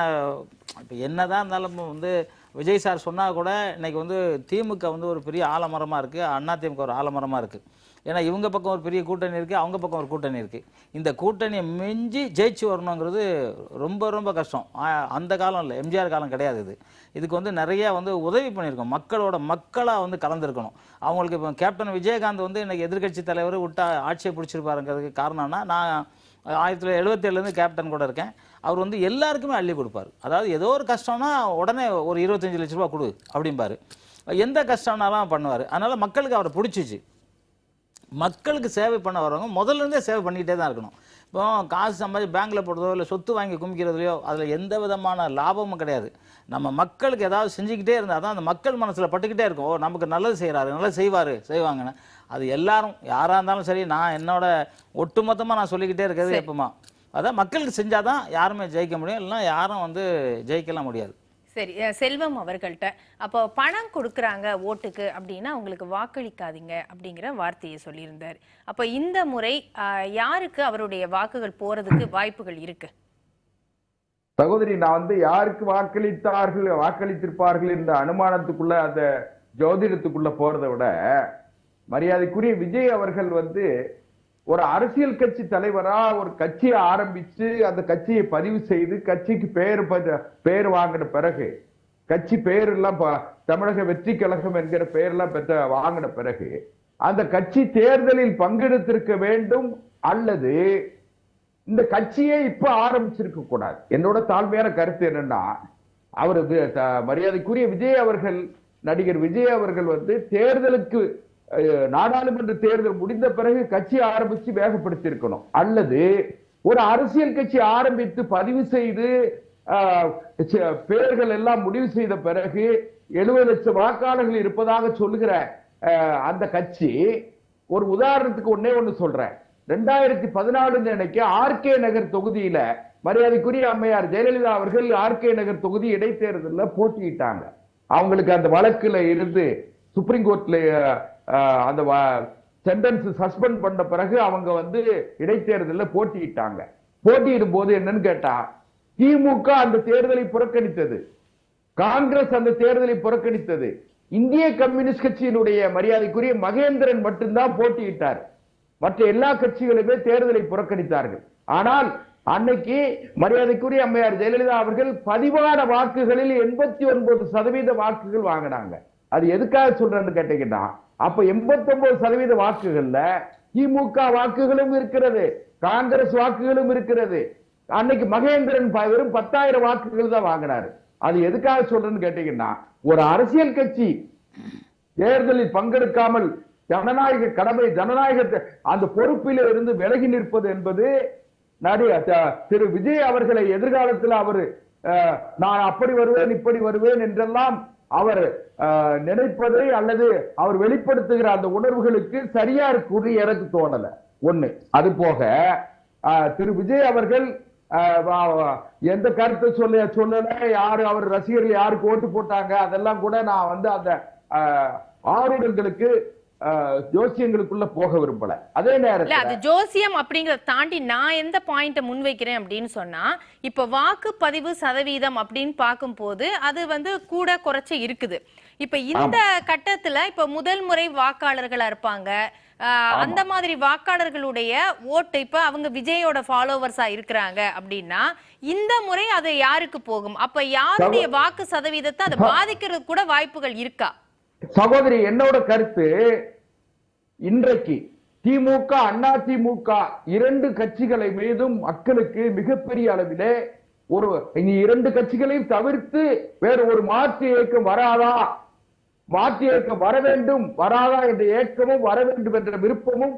இப்போ என்ன தான் இருந்தாலும் விஜய் சார் சொன்னால் கூட இன்றைக்கி திமுக ஒரு பெரிய ஆலமரமாக இருக்குது, அதிமுக ஒரு ஆலமரமாக இருக்குது. ஏன்னா இவங்க பக்கம் ஒரு பெரிய கூட்டணி இருக்குது, அவங்க பக்கம் ஒரு கூட்டணி இருக்குது. இந்த கூட்டணியை மிஞ்சி ஜெயிச்சு வரணுங்கிறது ரொம்ப ரொம்ப கஷ்டம். அந்த காலம் இல்லை, எம்ஜிஆர் காலம் கிடையாது. இதுக்கு நிறைய உதவி பண்ணியிருக்கோம், மக்களாக கலந்துருக்கணும். அவங்களுக்கு இப்போ கேப்டன் விஜயகாந்த் இன்றைக்கி எதிர்கட்சி தலைவர் விட்டா ஆட்சியை பிடிச்சிருப்பாருங்கிறதுக்கு காரணம்னா, நான் 1977 கேப்டன் கூட இருக்கேன். அவர் எல்லாருக்குமே அள்ளி கொடுப்பார். அதாவது ஏதோ ஒரு கஷ்டம்னா உடனே ஒரு 25 லட்ச ரூபா கொடு அப்படிம்பாரு, எந்த கஷ்டம்னாலும் பண்ணுவார். அதனால் மக்களுக்கு அவரை பிடிச்சிச்சு. மக்களுக்கு சேவை பண்ண வரவங்க முதல்ல இருந்தே சேவை பண்ணிக்கிட்டே தான் இருக்கணும். இப்போ காசு சம்பாதிச்சு பேங்க்கில் போடுறதோ இல்லை சொத்து வாங்கி குமிக்கிறதுலையோ அதில் எந்த விதமான லாபமும் கிடையாது. நம்ம மக்களுக்கு ஏதாவது செஞ்சுக்கிட்டே இருந்தால் தான் அந்த மக்கள் மனசில் பட்டுக்கிட்டே இருக்கும், ஓ நமக்கு நல்லது செய்கிறாரு, நல்லது செய்வாங்கன்னு. அது எல்லாரும் யாராக இருந்தாலும் சரி, நான் என்னோட ஒட்டுமொத்தமாக நான் சொல்லிக்கிட்டே இருக்கிறது எப்போமா, அதான் மக்களுக்கு செஞ்சால் தான் யாருமே ஜெயிக்க முடியும், இல்லைன்னா யாரும் ஜெயிக்கலாம் முடியாது. சரி, செல்வம் அவர்கள்ட்ட அப்போ பணம் கொடுக்குறாங்க ஓட்டுக்கு அப்படின்னா அவங்களுக்கு வாக்களிக்காதீங்க அப்படிங்கிற வார்த்தையை சொல்லியிருந்தார். அப்போ இந்த முறை யாருக்கு அவருடைய வாக்குகள் போறதுக்கு வாய்ப்புகள் இருக்கு? சகோதரி, நான் யாருக்கு வாக்களித்திருப்பார்கள் இந்த அனுமானத்துக்குள்ள, அந்த ஜோதிடத்துக்குள்ள போறதை விட மரியாதைக்குரிய விஜய் அவர்கள் ஒரு அரசியல் கட்சி தலைவரா ஒரு கட்சியை ஆரம்பிச்சு அந்த கட்சியை பதிவு செய்து கட்சிக்கு பேர் வாங்கின பிறகு, கட்சி பேர் எல்லாம் தமிழக வெற்றி கழகம் என்கிற பெயரெல்லாம் வாங்கின பிறகு அந்த கட்சி தேர்தலில் பங்கெடுத்திருக்க வேண்டும், அல்லது இந்த கட்சியை இப்ப ஆரம்பிச்சிருக்க கூடாது. என்னோட தாழ்மையான கருத்து என்னன்னா, அவர் மரியாதைக்குரிய விஜய் அவர்கள், நடிகர் விஜய் அவர்கள் தேர்தலுக்கு நாடாளுமன்ற தேர்தல் முடிந்த பிறகு கட்சி ஆரம்பிச்சு வேகப்படுத்தி இருக்கணும், அல்லது ஒரு அரசியல் கட்சி ஆரம்பித்து பதிவு செய்து பெயர்கள் எல்லாம் முடிவு செய்த பிறகு 70 லட்சம் வாக்காளர்கள் இருப்பதாக சொல்லுகிற அந்த கட்சி, ஒரு உதாரணத்துக்கு ஒண்ணு சொல்றேன், 2014 நினைக்க ஆர்கே நகர் தொகுதியில மரியாதைக்குரிய அம்மையார் ஜெயலலிதா அவர்கள் ஆர்கே நகர் தொகுதி இடைத்தேர்தலில் போட்டியிட்டாங்க. அவங்களுக்கு அந்த வழக்குல இருந்து சுப்ரீம் கோர்ட்ல அந்த சென்டென்ஸ் சஸ்பெண்ட் பண்ண பிறகு அவங்க வந்து இடைத்தேர்தலில் போட்டியிட்டாங்க. போட்டியிடும் போது என்னன்னு கேட்டா திமுக அந்த தேர்தலை புறக்கணித்தது, காங்கிரஸ் அந்த தேர்தலை புறக்கணித்தது. இந்திய கம்யூனிஸ்ட் கட்சியினுடைய மரியாதைக்குரிய மகேந்திரன் மட்டும்தான் போட்டியிட்டார். மற்ற எல்லா கட்சிகளுமே தேர்தலை புறக்கணித்தார்கள். ஆனால் அன்னைக்கு மரியாதைக்குரிய அம்மையார் ஜெயலலிதா அவர்கள் பதிவான வாக்குகளில் 89% வாக்குகள் வாங்கினாங்க. அது எதுக்காக சொல்றேன்னு கேட்டீங்கன்னா, அப்ப 89% வாக்குகள்ல திமுக வாக்குகளும் இருக்கிறது, காங்கிரஸ் வாக்குகளும் இருக்கிறது. அன்னைக்கு மகேந்திரன் வெறும் 10,000 வாக்குகள் தான் வாங்கினாரு. அது எதுக்காக சொல்றேன்னு கேட்டீங்கன்னா, ஒரு அரசியல் கட்சி தேர்தலில் பங்கெடுக்காமல் ஜனநாயக கடமை ஜனநாயகத்தை அந்த பொறுப்பில் இருந்து விலகி நிற்பது என்பது திரு விஜய் அவர்களை எதிர்காலத்தில் அவர் நான் அப்படி வருவேன் இப்படி வருவேன் என்றெல்லாம் அவர் நினைப்பதை அல்லது அவர் வெளிப்படுத்துகிற அந்த உணர்வுகளுக்கு சரியா இருக்கு எனக்கு தோணல. ஒண்ணு. அது போக திரு விஜய் அவர்கள் எந்த கருத்தை சொல்லல, யாரு அவர் ரசிகர்கள் யாருக்கு ஓட்டு போட்டாங்க அதெல்லாம் கூட நான் வந்து அந்த ஆர்வலர்களுக்கு ஜோசியங்களுக்குள்ள போக விரும்பல. அதே நேரத்துல அது ஜோசியம் அப்படிங்கறத தாண்டி நான் எந்த பாயிண்ட முன்வைக்கிறேன் அப்படின்னு சொன்னா, இப்ப வாக்குப்பதிவு சதவீதம் அப்படின்னு பார்க்கும்போது அது வந்து கூட குறைச்ச இருக்குது. இப்ப இந்த கட்டத்துல இப்ப முதல் முறை வாக்காளர்களா இருப்பாங்க, அந்த மாதிரி வாக்காளர்களுடைய ஓட்டு இப்ப அவங்க விஜயோட ஃபாலோவர்ஸா இருக்கிறாங்க அப்படின்னா இந்த முறை அது யாருக்கு போகும்? அப்ப யாருடைய வாக்கு சதவீதத்தை அதை பாதிக்கிறது கூட வாய்ப்புகள் இருக்கா? சகோதரி, என்னோட கருத்து இன்றைக்கு திமுக அண்ணா திமுக இரண்டு கட்சிகளை மீதும் மக்களுக்கு மிகப்பெரிய அளவிலே ஒரு இரண்டு கட்சிகளையும் தவிர்த்து வேறு ஒரு மாற்று இயக்கம் வராதா, மாற்று இயக்கம் வர வேண்டும் வராதா என்ற ஏக்கமும் வர வேண்டும் என்ற விருப்பமும்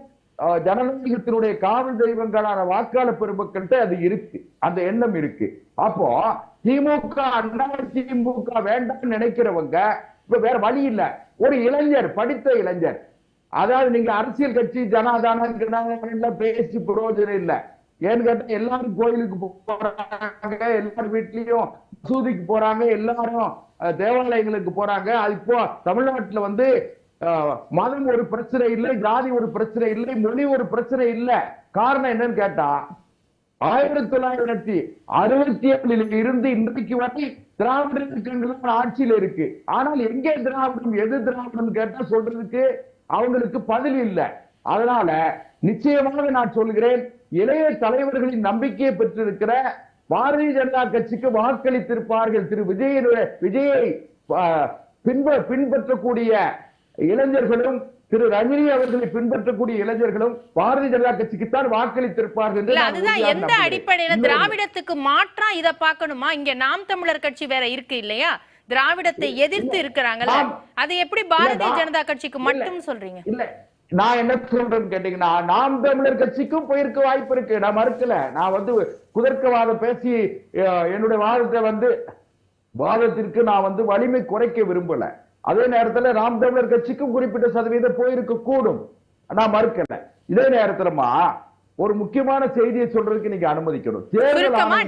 ஜனநாயகத்தினுடைய காவல் தெய்வங்களான வாக்காளர் பெருமக்கள்கிட்ட அது இருக்கு, அந்த எண்ணம் இருக்கு. அப்போ திமுக அண்ணா திமுக வேண்டாம்னு நினைக்கிறவங்க இப்ப வேற வழி இல்ல. ஒரு இளைஞர், படித்த இளைஞர், அதாவது நீங்க அரசியல் கட்சி ஜனாதானம் பேசி பிரயோஜனம் இல்ல. ஏன்னு கேட்டா எல்லாரும் கோயிலுக்கு போறாங்க, எல்லாரும் வீட்லயும் மசூதிக்கு போறாங்க, எல்லாரும் தேவாலயங்களுக்கு போறாங்க. அது இப்போ தமிழ்நாட்டுல வந்து மதம் ஒரு பிரச்சனை இல்லை, ஜாதி ஒரு பிரச்சனை இல்லை, மொழி ஒரு பிரச்சனை இல்லை. காரணம் என்னன்னு கேட்டா 1967 இருந்து இன்றைக்கு வரை திராவிட இயக்கங்கள் ஆட்சியில இருக்கு. ஆனால் எங்கே திராவிடம், எது திராவிடம் கேட்டா சொல்றதுக்கு அவங்களுக்கு பதில் இல்லை. அதனால நிச்சயமாக நான் சொல்கிறேன், இளைய தலைவர்களின் நம்பிக்கையை பெற்றிருக்கிற பாரதிய ஜனதா கட்சிக்கு வாக்களித்திருப்பார்கள். திரு விஜயை பின்பற்றக்கூடிய இளைஞர்களும் திரு ரஜினி அவர்களை பின்பற்றக்கூடிய இளைஞர்களும் பாரதிய ஜனதா கட்சிக்குத்தான் வாக்களித்திருப்பார்கள். அதுதான் எந்த அடிப்படையில திராவிடத்துக்கு மாற்றா இத பார்க்கணுமா? இங்க நாம் தமிழர் கட்சி வேற இருக்கு இல்லையா, திராவிடத்தை எதிர்த்து இருக்கிறாங்கல்ல, அதை எப்படி பாரதிய ஜனதா கட்சிக்கு மட்டும் சொல்றீங்க? இல்ல, நான் என்ன சொல்றேன்னு கேட்டீங்கன்னா, நாம் தமிழர் கட்சிக்கும் போயிருக்க வாய்ப்பு இருக்கு, நான் மறுக்கல. நான் வந்து குதர்க்கவாதம் பேசி என்னுடைய வாதத்திற்கு நான் வந்து வலிமை குறைக்க விரும்பல. அதே நேரத்துல நாம் தமிழர் கட்சிக்கும் குறிப்பிட்ட சதவீதம் போயிருக்க கூடும், நான் மறுக்கல. இதே நேரத்துலமா ஒரு முக்கியமான செய்தியை சொல்றதுக்கு நீங்க அனுமதிக்கணும்.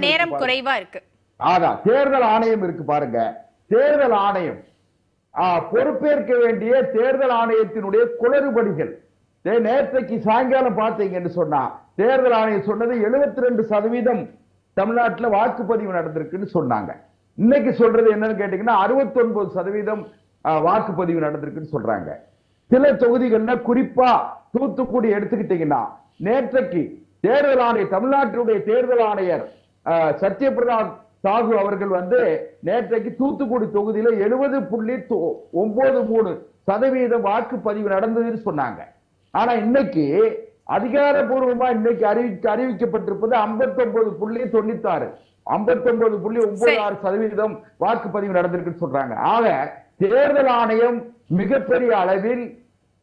நேரம் குறைவா இருக்கு. அதான் தேர்தல் ஆணையம் இருக்கு பாருங்க. தேர்தல் ஆணையம் பொறுப்பேற்க வேண்டிய தேர்தல் ஆணையத்தினுடைய குளறுபடிகள் நேற்றைக்கு சாயங்காலம் பார்த்தீங்கன்னு சொன்னா, தேர்தல் ஆணையம் சொன்னது 72% தமிழ்நாட்டில் வாக்குப்பதிவு நடந்திருக்குன்னு சொன்னாங்க. இன்னைக்கு சொல்றது என்னன்னு கேட்டீங்கன்னா 69% வாக்குப்பதிவு நடந்திருக்குன்னு சொல்றாங்க. சில தொகுதிகள்ல குறிப்பா தூத்துக்குடி எடுத்துக்கிட்டீங்கன்னா, நேற்றைக்கு தேர்தல் ஆணையர், தமிழ்நாட்டினுடைய தேர்தல் ஆணையர் சத்யபிரதா சாகு அவர்கள் வந்து நேற்றைக்கு தூத்துக்குடி தொகுதியில 70.93% வாக்குப்பதிவு நடந்ததுன்னு சொன்னாங்க. ஆனா இன்னைக்கு அதிகாரப்பூர்வமா இன்னைக்கு அறிவிக்கப்பட்டிருப்பது 59.96, 59.96% வாக்குப்பதிவு நடந்திருக்குன்னு சொல்றாங்க. ஆக தேர்தல் ஆணையம் மிகப்பெரிய அளவில்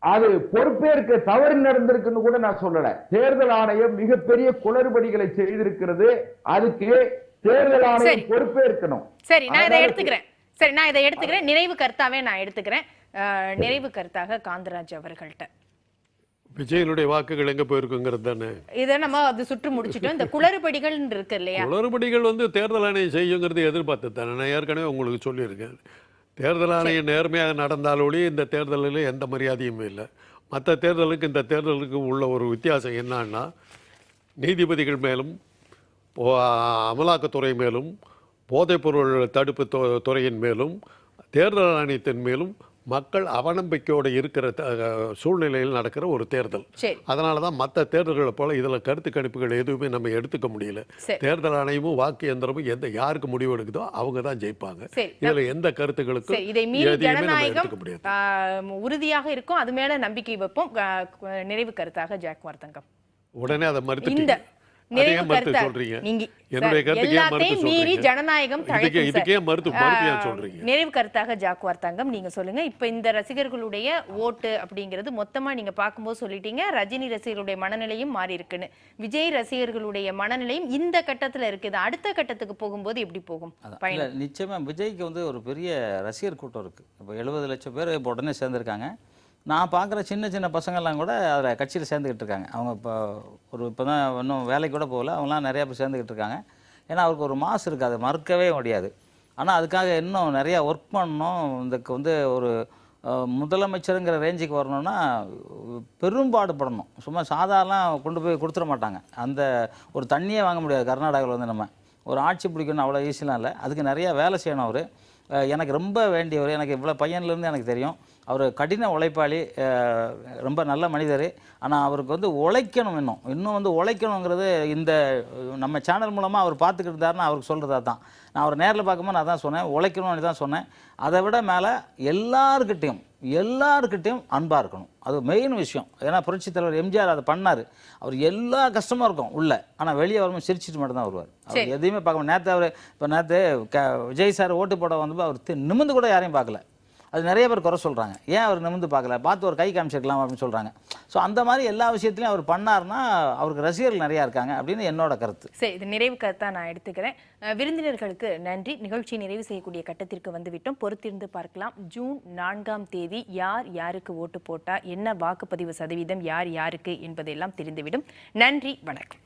அது பொறுப்பேற்க தவறு நடந்திருக்குன்னு கூட நான் சொல்லல. தேர்தல் ஆணையம் மிகப்பெரிய குளறுபடிகளை செய்திருக்கிறது. அதுக்கு தேர்தல் ஆணையம் பொறுப்பேற்கணும். சரி, நான் இதை எடுத்துக்கிறேன். நிறைவு கருத்தாவே நான் எடுத்துக்கிறேன். நிறைவு கருத்தாக காந்தராஜ் அவர்கள்ட்ட விஜயனுடைய வாக்குகள் எங்க போயிருக்குங்கிறது தானே இதை நம்ம அது சுற்று முடிச்சுட்டோம். இந்த குளறுபடிகள் இருக்கு இல்லையா, குளறுபடிகள் வந்து தேர்தல் ஆணையம் செய்யுங்கிறது எதிர்பார்த்து தானே. நான் ஏற்கனவே உங்களுக்கு சொல்லியிருக்கேன், தேர்தல் ஆணையம் நேர்மையாக நடந்தாலொழி இந்த தேர்தலில் எந்த மரியாதையும் இல்லை. மற்ற தேர்தலுக்கு இந்த தேர்தலுக்கு உள்ள ஒரு வித்தியாசம் என்னன்னா, நீதிபதிகள் மேலும் அமலாக்கத்துறை மேலும் போதைப்பொருள் தடுப்பு துறையின் மேலும் தேர்தல் ஆணையத்தின் மேலும் மக்கள் அவநம்பிக்கையோடு இருக்கிற சூழ்நிலையில் நடக்கிற ஒரு தேர்தல். அதனால தான் மற்ற தேர்தல்களை போல இதில் கருத்து கணிப்புகள் எதுவுமே நம்ம எடுத்துக்க முடியல. தேர்தல் ஆணையமும் வாக்கு எந்திரமும் யாருக்கு முடிவு எடுக்குதோ அவங்க தான் ஜெயிப்பாங்க. இதுல எந்த கருத்துக்களுக்கும் எடுத்துக்க முடியாது. உறுதியாக இருக்கும், அது மேல நம்பிக்கை வைப்போம். நிறைவு கருத்தாக ஜாக் வார்த்தங்கம் உடனே அதை மறுத்து நிறைவு கருத்தாக ஜாக் வார்த்தங்கம் நீங்க சொல்லுங்க. இப்ப இந்த ரசிகர்களுடைய ஓட்டு அப்படிங்கிறது மொத்தமா நீங்க பார்க்கும்போது சொல்லிட்டீங்க, ரஜினி ரசிகர்களுடைய மனநிலையும் மாறி இருக்குன்னு. விஜய் ரசிகர்களுடைய மனநிலையும் இந்த கட்டத்துல இருக்குது. அடுத்த கட்டத்துக்கு போகும்போது எப்படி போகும்? நிச்சயமா விஜய்க்கு வந்து ஒரு பெரிய ரசிகர் கூட்டம் இருக்கு. இப்போ 70 லட்சம் பேர் இப்போ உடனே சேர்ந்திருக்காங்க. நான் பார்க்குற சின்ன சின்ன பசங்கள்லாம் கூட அதில் கட்சியில் சேர்ந்துக்கிட்டு இருக்காங்க. அவங்க இப்போ தான் இன்னும் வேலைக்கு கூட போகல, அவங்களாம் நிறையா பேர் சேர்ந்துக்கிட்டு இருக்காங்க. ஏன்னா அவருக்கு ஒரு மாசு இருக்குது, அதை மறுக்கவே முடியாது. ஆனால் அதுக்காக இன்னும் நிறையா ஒர்க் பண்ணணும். இதுக்கு வந்து ஒரு முதலமைச்சருங்கிற ரேஞ்சுக்கு வரணும்னா பெரும்பாடுபடணும். சும்மா சாதாரண கொண்டு போய் கொடுத்துட மாட்டாங்க. அந்த ஒரு தண்ணியே வாங்க முடியாது கர்நாடகாவில் வந்து. நம்ம ஒரு ஆட்சி பிடிக்கணும் அவ்வளோ ஈஸிலாம் இல்லை, அதுக்கு நிறையா வேலை செய்யணும். அவர் எனக்கு ரொம்ப வேண்டியவர். எனக்கு இவ்வளோ பையன்லேருந்து எனக்கு தெரியும். அவர் கடின உழைப்பாளி, ரொம்ப நல்ல மனிதர். ஆனால் அவருக்கு வந்து உழைக்கணும், இன்னும் வந்து உழைக்கணுங்கிறது இந்த நம்ம சேனல் மூலமாக அவர் பார்த்துக்கிட்டு இருந்தாருன்னா அவருக்கு சொல்கிறதா தான். நான் அவர் நேரில் பார்க்கும்போது நான் தான் சொன்னேன், உழைக்கணும்னு தான் சொன்னேன். அதை விட மேலே எல்லாருக்கிட்டையும் அன்பாக இருக்கணும். அது மெயின் விஷயம். ஏன்னா புரட்சித் தலைவர் எம்ஜிஆர் அதை பண்ணார். அவர் எல்லா கஷ்டமாக இருக்கும் உள்ள, ஆனால் வெளியே வரும்போது சிரிச்சிட்டு மட்டும் தான் வருவார். அவர் எதையுமே பார்க்க நேற்று அவர் இப்போ விஜய் சார் ஓட்டு போட வந்தப்போ அவர் நிமிர்ந்து கூட யாரையும் பார்க்கல. அது நிறைய பேர் குறை சொல்கிறாங்க, ஏன் அவர் நிமிர்ந்து பார்க்கல, பார்த்து ஒரு கை காமிச்சிருக்கலாம் அப்படின்னு சொல்கிறாங்க. ஸோ அந்த மாதிரி எல்லா விஷயத்துலையும் அவர் பண்ணார்னா அவருக்கு ரசிகர்கள் நிறையா இருக்காங்க அப்படின்னு என்னோட கருத்து. சரி, இது நிறைவு கருத்தாக நான் எடுத்துக்கிறேன். விருந்தினர்களுக்கு நன்றி. நிகழ்ச்சி நிறைவு செய்யக்கூடிய கட்டத்திற்கு வந்துவிட்டோம். பொறுத்திருந்து பார்க்கலாம். ஜூன் 4ஆம் தேதி யார் யாருக்கு ஓட்டு போட்டா, என்ன வாக்குப்பதிவு சதவீதம் யார் யாருக்கு என்பதெல்லாம் தெரிந்துவிடும். நன்றி, வணக்கம்.